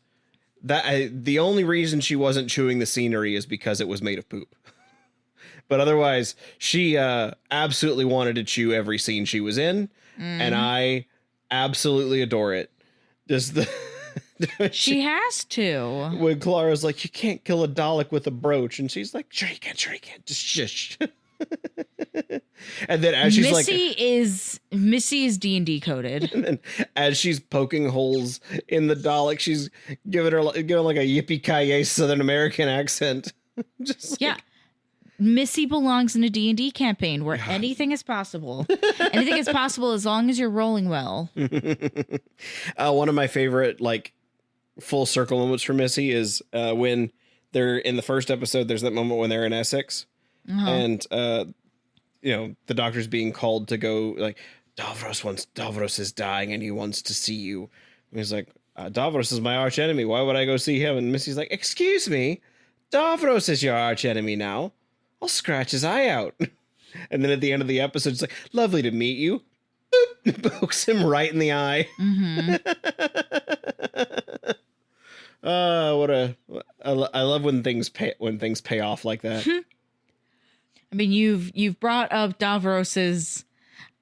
that. The only reason she wasn't chewing the scenery is because it was made of poop. But otherwise, she absolutely wanted to chew every scene she was in, and I absolutely adore it. Just the she has to. When Clara's like, you can't kill a Dalek with a brooch, and she's like, sure you can, just shush. And then as she's Missy is D&D coded. And then as she's poking holes in the Dalek, she's giving like a yippee-ki-yay Southern American accent. Just yeah. Missy belongs in a D&D campaign where anything is possible. Anything is possible as long as you're rolling well. One of my favorite like full circle moments for Missy is when they're in the first episode. There's that moment when they're in Essex, and the doctor's being called to go like Davros is dying and he wants to see you. And he's like, Davros is my arch enemy. Why would I go see him? And Missy's like, excuse me, Davros is your arch enemy now. I'll scratch his eye out. And then at the end of the episode, it's like, lovely to meet you. Boop, pokes him right in the eye. Mm-hmm. I love when things pay off like that. I mean, you've brought up Davros's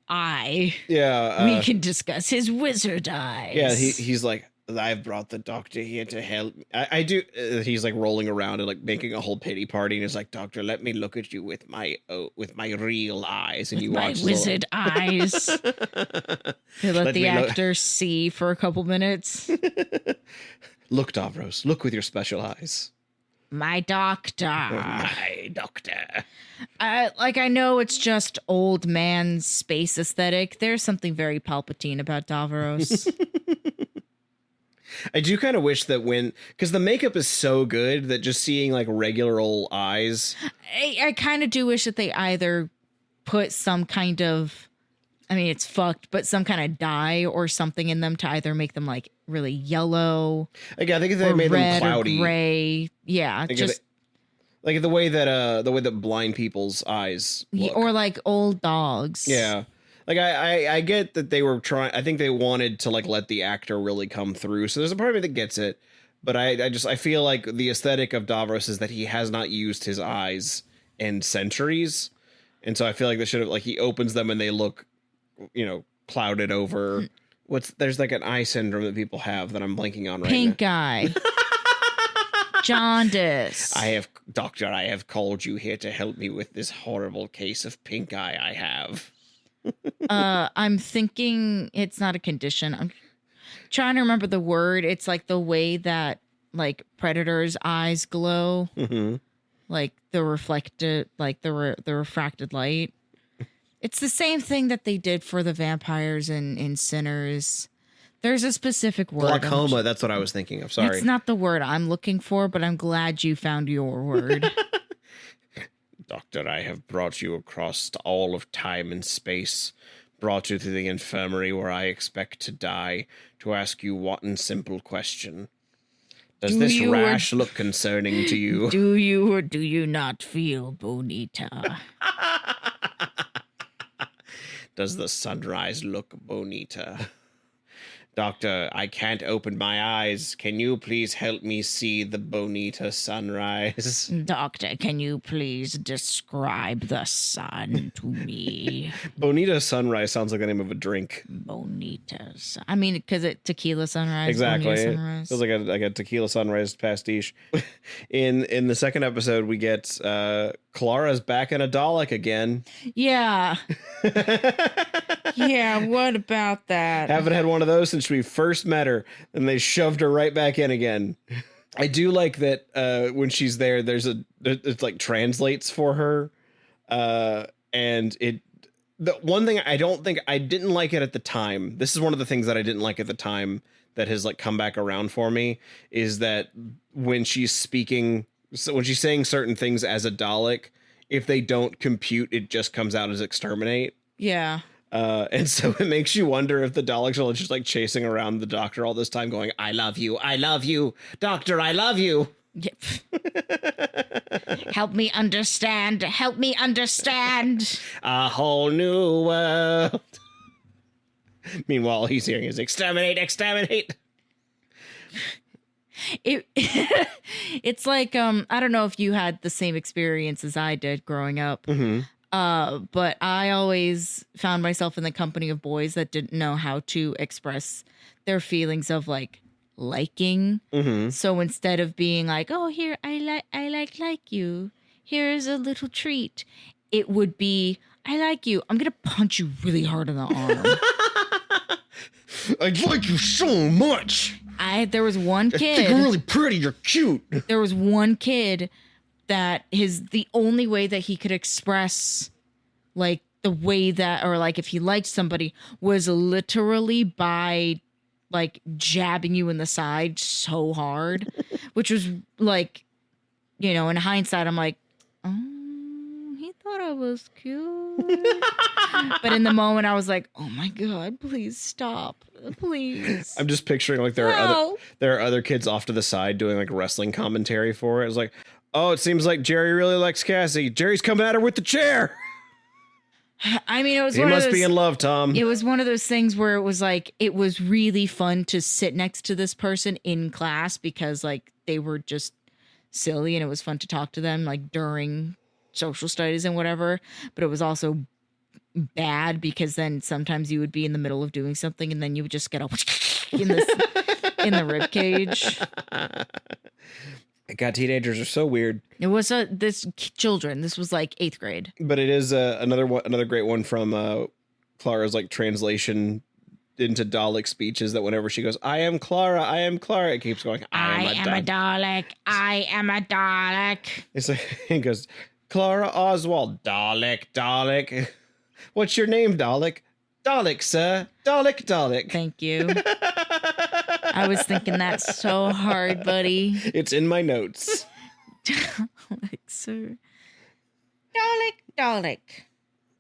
eye. Yeah. We can discuss his wizard eyes. Yeah, he's like, I've brought the doctor here to help. I do. He's like rolling around and like making a whole pity party, and he's like, "Doctor, let me look at you with my real eyes." And with you my watch wizard eyes. They let the actor see for a couple minutes. Look, Davros, look with your special eyes. My doctor. My doctor. I know it's just old man space aesthetic. There's something very Palpatine about Davros. I do kind of wish that because the makeup is so good that just seeing like regular old eyes. I kind of do wish that they either put some kind of, I mean, it's fucked, but some kind of dye or something in them to either make them like really yellow. Like, I think if they made them cloudy, or gray. Yeah, just like the way that blind people's eyes look. Or like old dogs. Yeah. Like I get that they were trying. I think they wanted to like let the actor really come through. So there's a part of me that gets it, but I feel like the aesthetic of Davros is that he has not used his eyes in centuries, and so I feel like they should have like he opens them and they look, clouded over. There's like an eye syndrome that people have that I'm blanking on right now. Pink eye. Jaundice. Doctor, I have called you here to help me with this horrible case of pink eye I have. I'm thinking it's not a condition. I'm trying to remember the word. It's like the way that like predators' eyes glow, like the reflected, like the refracted light. It's the same thing that they did for the vampires in Sinners. There's a specific word. Glaucoma. That's what I was thinking of. Sorry, it's not the word I'm looking for, but I'm glad you found your word. Doctor, I have brought you across all of time and space, brought you to the infirmary where I expect to die, to ask you one simple question. Does this rash look concerning to you? Do you or do you not feel bonita? Does the sunrise look bonita? Doctor, I can't open my eyes. Can you please help me see the bonita sunrise? Doctor, can you please describe the sun to me? Bonita sunrise sounds like the name of a drink. Bonitas. I mean, because it tequila sunrise. Exactly. Sunrise. Feels like a tequila sunrise pastiche. In the second episode, we get Clara's back in a Dalek again. Yeah. Yeah, what about that? Haven't had one of those since we first met her, and they shoved her right back in again. I do like that when she's there, it like translates for her, and the one thing I didn't like it at the time. This is one of the things that I didn't like at the time that has like come back around for me is that when she's speaking, so when she's saying certain things as a Dalek, if they don't compute, it just comes out as exterminate. Yeah. And so it makes you wonder if the Daleks are just like chasing around the doctor all this time going, I love you, doctor, I love you. Yep. Help me understand. A whole new world. Meanwhile, he's hearing his exterminate. It's like, I don't know if you had the same experience as I did growing up. Mm-hmm. But I always found myself in the company of boys that didn't know how to express their feelings of like liking. Mm-hmm. So instead of being like, "Oh, here I like you. Here's a little treat," it would be, "I like you. I'm gonna punch you really hard in the arm." I like you so much. There was one kid. I think you're really pretty. You're cute. There was one kid that the only way that he could express like the way that, or like if he liked somebody, was literally by like jabbing you in the side so hard, which was like, in hindsight, I'm like, oh, he thought I was cute. But in the moment, I was like, oh my God, please stop. Please. I'm just picturing like there are other kids off to the side doing like wrestling commentary for it. It's like, oh, it seems like Jerry really likes Cassie. Jerry's coming at her with the chair. I mean, it was he must be in love, Tom. It was one of those things where it was like, it was really fun to sit next to this person in class because like they were just silly and it was fun to talk to them like during social studies and whatever. But it was also bad because then sometimes you would be in the middle of doing something and then you would just get in the rib cage. God, teenagers are so weird. It was this children. This was like 8th grade. But it is another great one from Clara's like translation into Dalek speeches that whenever she goes, I am Clara, it keeps going, I am a Dalek. I am a Dalek. It's like, it goes, Clara Oswald, Dalek. What's your name, Dalek? Dalek, sir. Dalek. Thank you. I was thinking that so hard, buddy. It's in my notes. Dalek, sir. Dalek.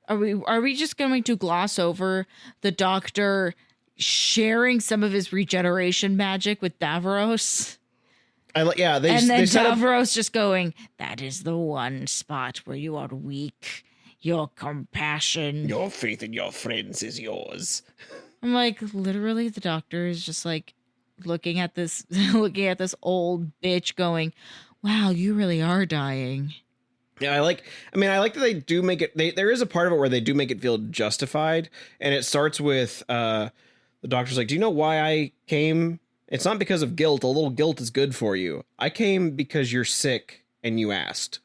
Are we just going to gloss over the Doctor sharing some of his regeneration magic with Davros? Then Davros just going, that is the one spot where you are weak. Your compassion. Your faith in your friends is yours. I'm like, literally, the Doctor is just like looking at this old bitch going, wow, you really are dying. Yeah, I like that they do make it, there is a part of it where they do make it feel justified. And it starts with the Doctor's like, do you know why I came? It's not because of guilt. A little guilt is good for you. I came because you're sick and you asked.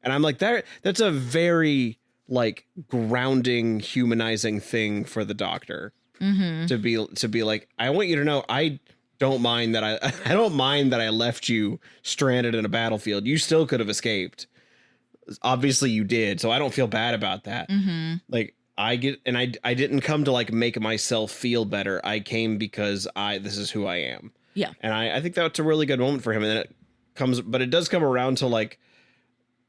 And I'm like, that's a very like grounding, humanizing thing for the Doctor to be like, I want you to know, I don't mind that I left you stranded in a battlefield. You still could have escaped. Obviously you did. So I don't feel bad about that. Like I didn't come to like make myself feel better. I came because this is who I am. Yeah. And I think that's a really good moment for him. And then it does come around to like,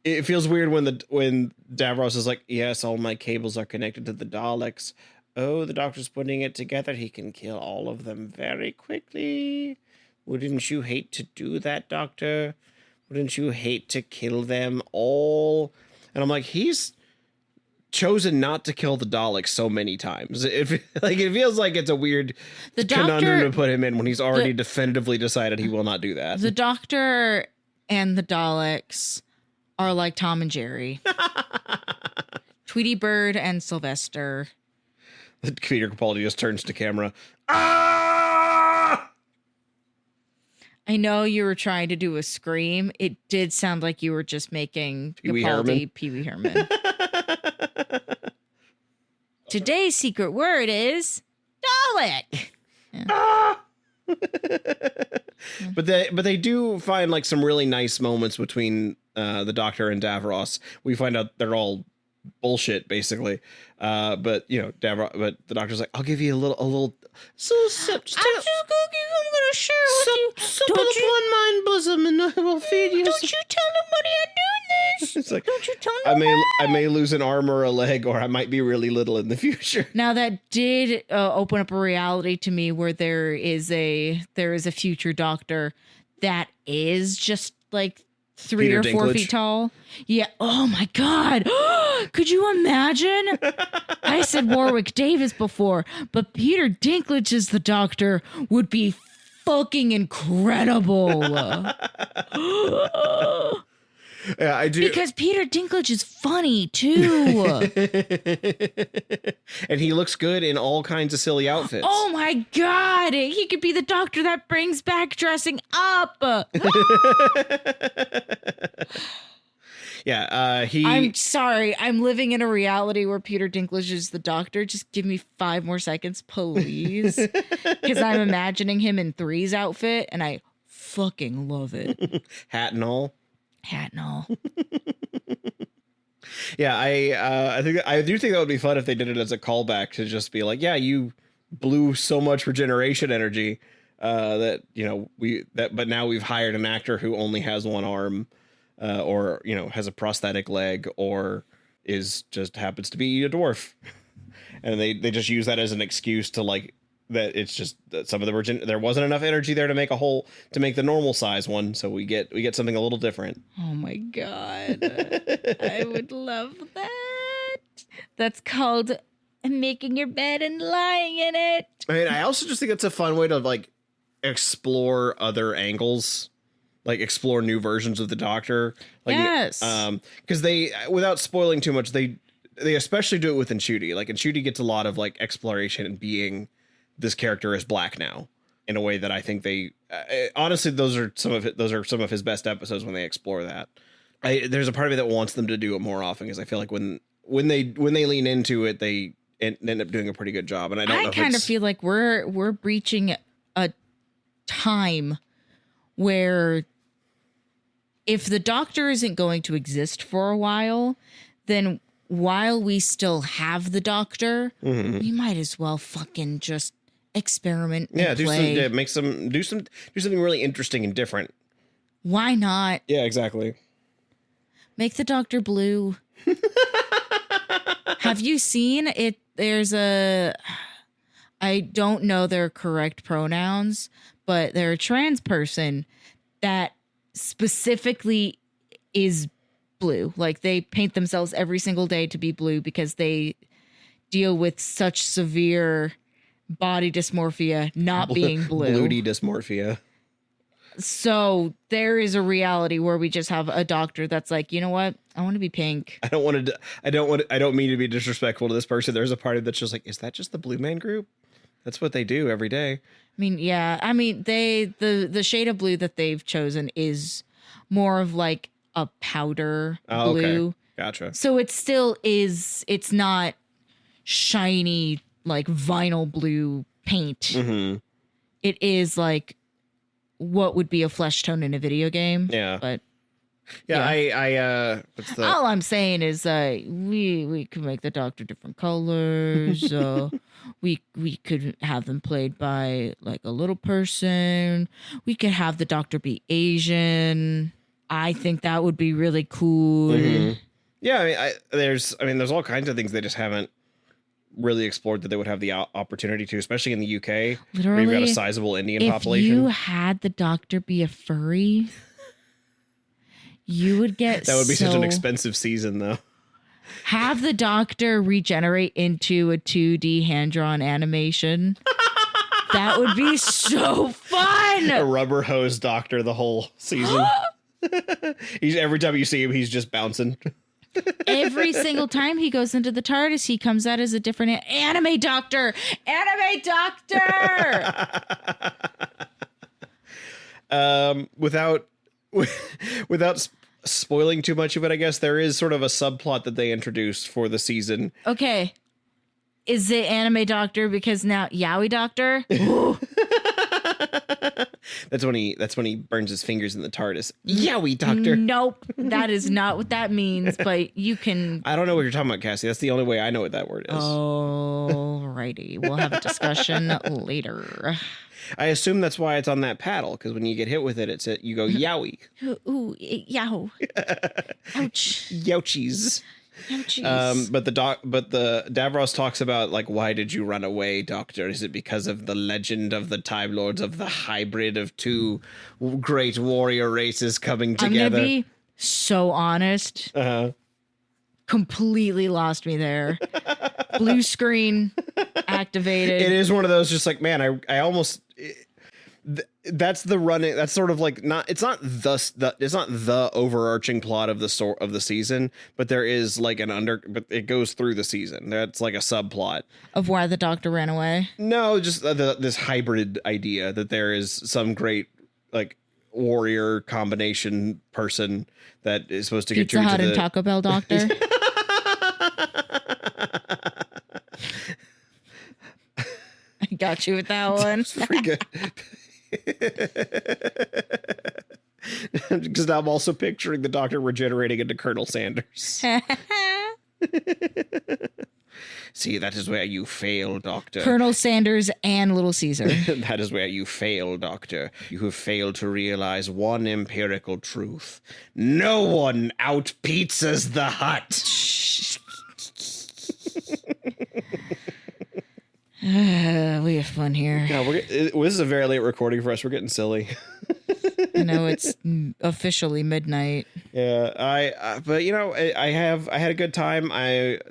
it feels weird when Davros is like, yes, all my cables are connected to the Daleks. Oh, the Doctor's putting it together. He can kill all of them very quickly. Wouldn't you hate to do that, Doctor? Wouldn't you hate to kill them all? And I'm like, he's chosen not to kill the Daleks so many times. It feels like it's a weird conundrum to put him in when he's already definitively decided he will not do that. The Doctor and the Daleks are like Tom and Jerry. Tweety Bird and Sylvester. Peter Capaldi just turns to camera. Ah! I know you were trying to do a scream. It did sound like you were just making Pee-wee Capaldi Pee-wee Herman. Today's secret word is Dalek. Yeah. Ah! But they do find like some really nice moments between the Doctor and Davros. We find out they're all bullshit basically. But you know, but the Doctor's like, I'll give you a little so I'm just gonna share with you. Sup one mind bosom and I will feed you. Don't you tell nobody I'm doing this. It's like, don't you tell nobody. I may lose an arm or a leg, or I might be really little in the future. Now that did open up a reality to me where there is a future Doctor that is just like 3 Peter or 4 Dinklage. feet tall. Yeah. Oh my God. Could you imagine? I said Warwick Davis before, but Peter Dinklage as the Doctor would be fucking incredible. Yeah, I do. Because Peter Dinklage is funny too. And he looks good in all kinds of silly outfits. Oh my God. He could be the Doctor that brings back dressing up. Yeah, I'm sorry. I'm living in a reality where Peter Dinklage is the Doctor. Just give me 5 more seconds, please. Because I'm imagining him in Three's outfit, and I fucking love it. Hat and all. Yeah, I do think that would be fun if they did it as a callback to just be like, yeah, you blew so much regeneration energy that, you know, but now we've hired an actor who only has one arm. or, you know, has a prosthetic leg, or is just happens to be a dwarf. And they just use that as an excuse to like that it's just that some of them were there wasn't enough energy there to make the normal size one, so we get something a little different. Oh my god. I would love that. That's called making your bed and lying in it. I mean, I also just think it's a fun way to like explore other angles, like explore new versions of the Doctor. Like, yes. Because they, without spoiling too much, they especially do it with Ncuti. Like Ncuti gets a lot of like exploration and being this character is black now in a way that I think they honestly those are some of his best episodes when they explore that. There's a part of me that wants them to do it more often because I feel like when they lean into it, they end up doing a pretty good job. And I don't know. I kind of feel like we're breaching a time where if the Doctor isn't going to exist for a while, then while we still have the Doctor, we might as well fucking just experiment and play. Do something really interesting and different. Why not? Yeah, exactly. Make the Doctor blue. Have you seen it? There's I don't know their correct pronouns, but they're a trans person that specifically is blue. Like they paint themselves every single day to be blue because they deal with such severe body dysmorphia not being blue. Bluty dysmorphia. So there is a reality where we just have a Doctor that's like, you know what? I want to be pink. I don't mean to be disrespectful to this person. There's a party that's just like, is that just the Blue Man Group? That's what they do every day. I mean, yeah. I mean, the shade of blue that they've chosen is more of like a powder blue. Okay. Gotcha. So it still is, it's not shiny like vinyl blue paint. Mm-hmm. It is like what would be a flesh tone in a video game. Yeah. But yeah. All I'm saying is we could make the Doctor different colors. We could have them played by like a little person. We could have the Doctor be Asian. I think that would be really cool. Mm-hmm. Yeah, there's all kinds of things they just haven't really explored that they would have the opportunity to, especially in the UK. Literally, where you've got a sizable Indian population. If you had the Doctor be a furry, you would get that would be such an expensive season, though. Have the Doctor regenerate into a 2D hand-drawn animation. That would be so fun. A rubber hose Doctor the whole season. Every time you see him, he's just bouncing. Every single time he goes into the TARDIS, he comes out as a different anime Doctor. Anime Doctor. Without spoiling too much of it, I guess there is sort of a subplot that they introduced for the season. Okay. Is it Anime Doctor because now Yaoi Doctor? That's when he burns his fingers in the TARDIS. Yowie Doctor. Nope. That is not what that means, but you can. I don't know what you're talking about, Cassie. That's the only way I know what that word is. Alrighty. We'll have a discussion later. I assume that's why it's on that paddle, because when you get hit with it, you go yowie. Ooh, yow. Ouch. Youchies. Ouchies. But the Davros talks about like, why did you run away, Doctor? Is it because of the legend of the Time Lords, of the hybrid of two great warrior races coming together? I'm gonna be so honest. Completely lost me there. Blue screen activated. It is one of those just like, man, I almost that's the running, that's sort of like it's not the overarching plot of the season, but there is like but it goes through the season. That's like a subplot of why the Doctor ran away. No, just this hybrid idea that there is some great like warrior combination person that is supposed to Pizza get Hut and Taco Bell Doctor. I got you with that one. It's pretty good. Because I'm also picturing the Doctor regenerating into Colonel Sanders. See, that is where you fail, Doctor. Colonel Sanders and Little Caesar. That is where you fail, Doctor. You have failed to realize one empirical truth. No one out-pizzas the Hut. We have fun here. God, this is a very late recording for us. We're getting silly. I know it's officially midnight. Yeah, but you know, I had a good time.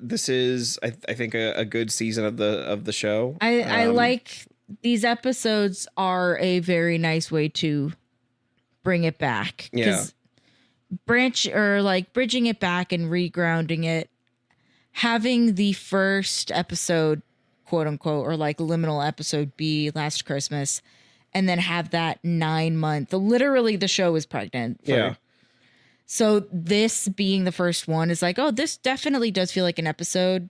This is I think a good season of the show. I like these episodes are a very nice way to bring it back. Yeah. Bridging it back and regrounding it. Having the first episode, quote unquote, or like liminal episode be Last Christmas, and then have that 9-month. Literally, the show is pregnant. Yeah. So this being the first one is like, oh, this definitely does feel like an episode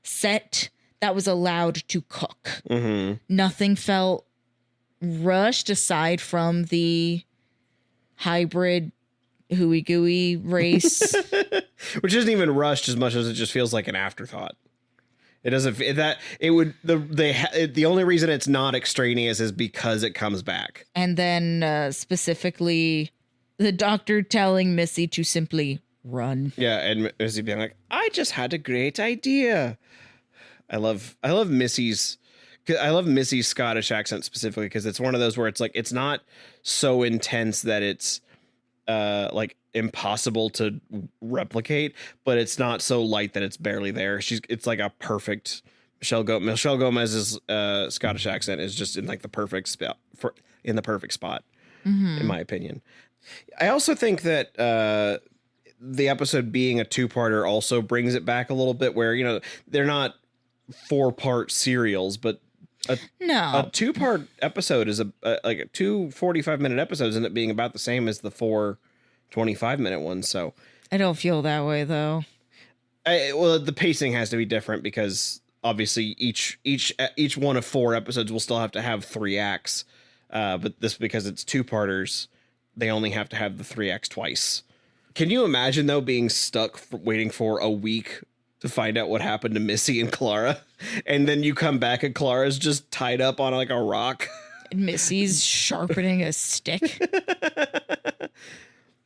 set that was allowed to cook. Mm-hmm. Nothing felt rushed aside from the hybrid hooey gooey race. Which isn't even rushed as much as it just feels like an afterthought. It doesn't the only reason it's not extraneous is because it comes back. And then specifically the doctor telling Missy to simply run. Yeah, and Missy being like, "I just had a great idea." I love Missy's Scottish accent specifically because it's one of those where it's like it's not so intense that it's like impossible to replicate, but it's not so light that it's barely there. It's like a perfect Michelle Gomez's Scottish accent is just in like the perfect spot in my opinion. I also think that the episode being a 2-parter also brings it back a little bit where, you know, they're not 4-part serials, but a 2-part episode is like 2 45-minute episodes end up being about the same as the 4 25-minute ones. So I don't feel that way though. Well, the pacing has to be different because obviously each one of 4 episodes will still have to have 3 acts. But this, because it's 2-parters, they only have to have the 3 acts twice. Can you imagine though being stuck waiting for a week to find out what happened to Missy and Clara, and then you come back and Clara's just tied up on like a rock? And Missy's sharpening a stick.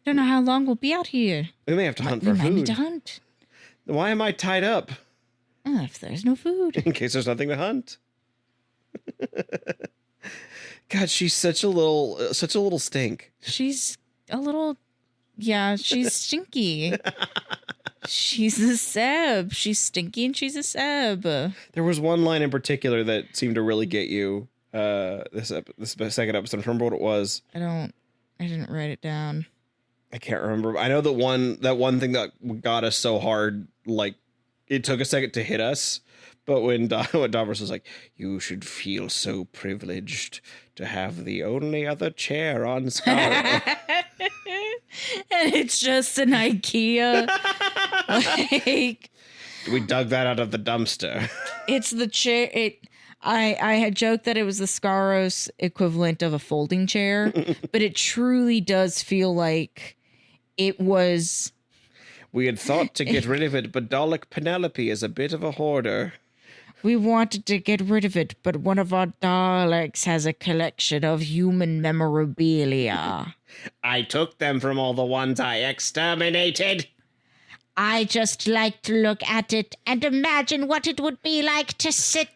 Don't know how long we'll be out here. We may have to hunt for we might food. need to hunt. Why am I tied up? If there's no food. In case there's nothing to hunt. God, she's such a little stink. She's a little, she's stinky. She's a Seb. She's stinky and she's a Seb. There was one line in particular that seemed to really get you. This second episode. I don't remember what it was. I didn't write it down. I can't remember. I know that one thing that got us so hard, like it took a second to hit us. But when Davros was like, "You should feel so privileged to have the only other chair on Skara." And it's just an IKEA. Like, we dug that out of the dumpster. It's the chair. I had joked that it was the Scaros equivalent of a folding chair, but it truly does feel like it was. We had thought to get rid of it, but Dalek Penelope is a bit of a hoarder. We wanted to get rid of it, but one of our Daleks has a collection of human memorabilia. I took them from all the ones I exterminated. I just like to look at it and imagine what it would be like to sit.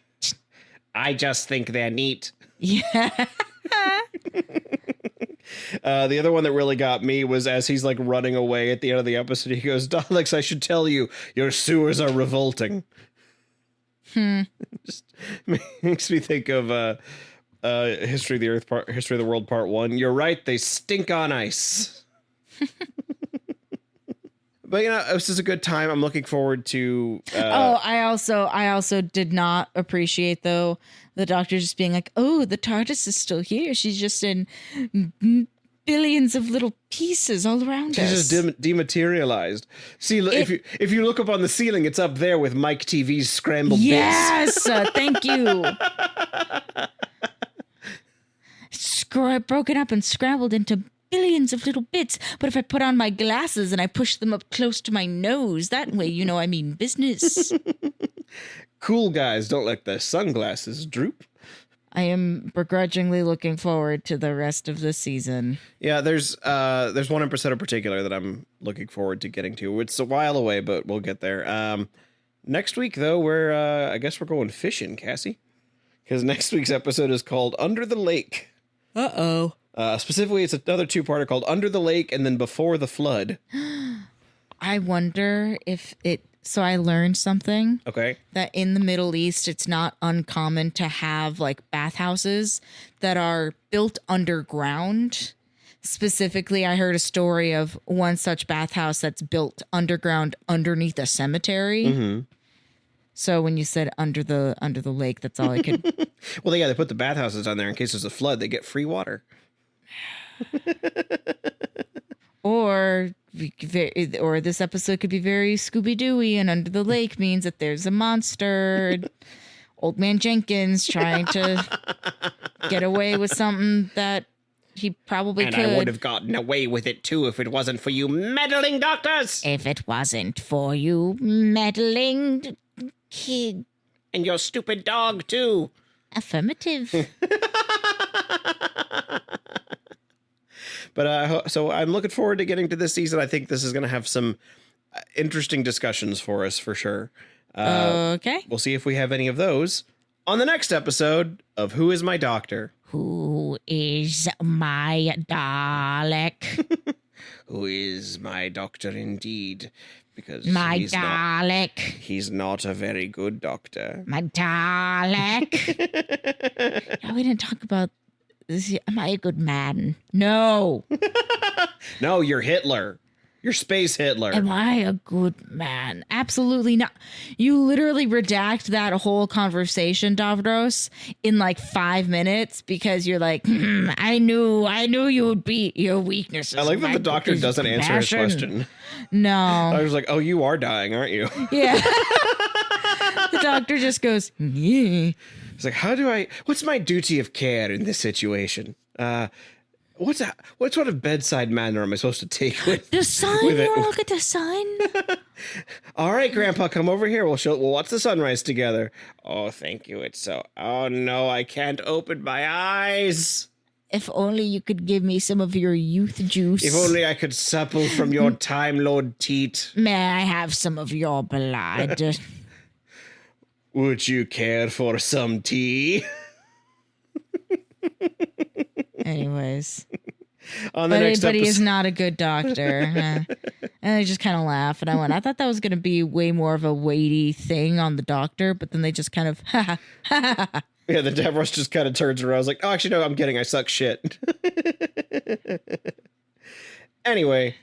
I just think they're neat. Yeah. The other one that really got me was as he's like running away at the end of the episode, he goes, "Daleks, I should tell you, your sewers are revolting." Just makes me think of History of the World Part 1. You're right, they stink on ice. But you know, this is a good time. I'm looking forward to I also did not appreciate though the Doctor just being like, "Oh, the TARDIS is still here. She's just in billions of little pieces all around us." She's just dematerialized. See, if you look up on the ceiling, it's up there with Mike TV's scrambled bits. Yes, thank you. Broken up and scrambled into billions of little bits. But if I put on my glasses and I push them up close to my nose, that way, I mean business. Cool guys, don't let the sunglasses droop. I am begrudgingly looking forward to the rest of the season. Yeah, there's one episode in particular that I'm looking forward to getting to. It's a while away, but we'll get there. Next week, though, I guess we're going fishing, Cassie. Because next week's episode is called Under the Lake. Uh-oh. Specifically, it's another two-parter called Under the Lake and then Before the Flood. I wonder if it... So I learned something. Okay. That in the Middle East, it's not uncommon to have like bathhouses that are built underground. Specifically, I heard a story of one such bathhouse that's built underground underneath a cemetery. Mm-hmm. So when you said under the lake, that's all I could. Well, yeah, they put the bathhouses on there in case there's a flood. They get free water. Or this episode could be very Scooby-Dooey, and under the lake means that there's a monster. Old Man Jenkins trying to get away with something that he probably could. And I would have gotten away with it, too, if it wasn't for you meddling doctors. If it wasn't for you meddling kid. And your stupid dog, too. Affirmative. But so I'm looking forward to getting to this season. I think this is going to have some interesting discussions for us, for sure. Okay. We'll see if we have any of those on the next episode of Who Is My Doctor? Who is my Dalek? Who is my doctor indeed? Because my Dalek. He's not a very good doctor. My Dalek. Yeah, we didn't talk about this. Am I a good man? No. No, you're Hitler. You're space Hitler. Am I a good man? Absolutely not. You literally redact that whole conversation, Davros, in like 5 minutes because you're like, I knew you would be your weaknesses. I like that the doctor doesn't answer his question. No. I was like, oh, you are dying, aren't you? Yeah. The doctor just goes, yeah. It's like, what's my duty of care in this situation? What sort of bedside manner am I supposed to take with the sun? With you want to look at the sun? All right, Grandpa, come over here. We'll watch the sunrise together. Oh, thank you. Oh no, I can't open my eyes. If only you could give me some of your youth juice. If only I could supple from your Time Lord teat. May I have some of your blood? Would you care for some tea? Anyways. On the next but he episode. is not a good doctor. And I just kind of laugh and I thought that was going to be way more of a weighty thing on the doctor, but then they just kind of, Yeah, the Davros just kind of turns around. I was like, oh, actually, no, I'm kidding. I suck shit. Anyway,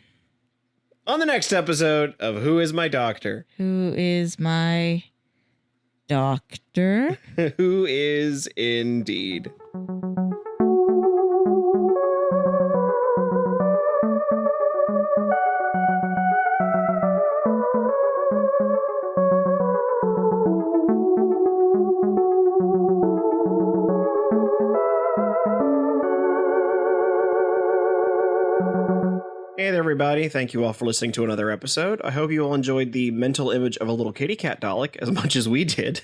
on the next episode of Who Is My Doctor? Who is my doctor? Who is indeed. Hey there, everybody. Thank you all for listening to another episode. I hope you all enjoyed the mental image of a little kitty cat Dalek as much as we did.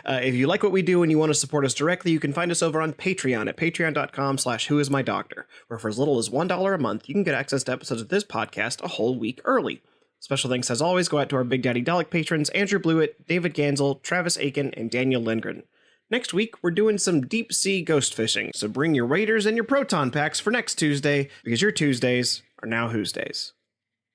If you like what we do and you want to support us directly, you can find us over on Patreon at patreon.com/whoismydoctor, where for as little as $1 a month, you can get access to episodes of this podcast a whole week early. Special thanks, as always, go out to our Big Daddy Dalek patrons, Andrew Blewett, David Gansel, Travis Aiken, and Daniel Lindgren. Next week, we're doing some deep-sea ghost fishing, so bring your waders and your proton packs for next Tuesday, because your Tuesdays are now Who's Days.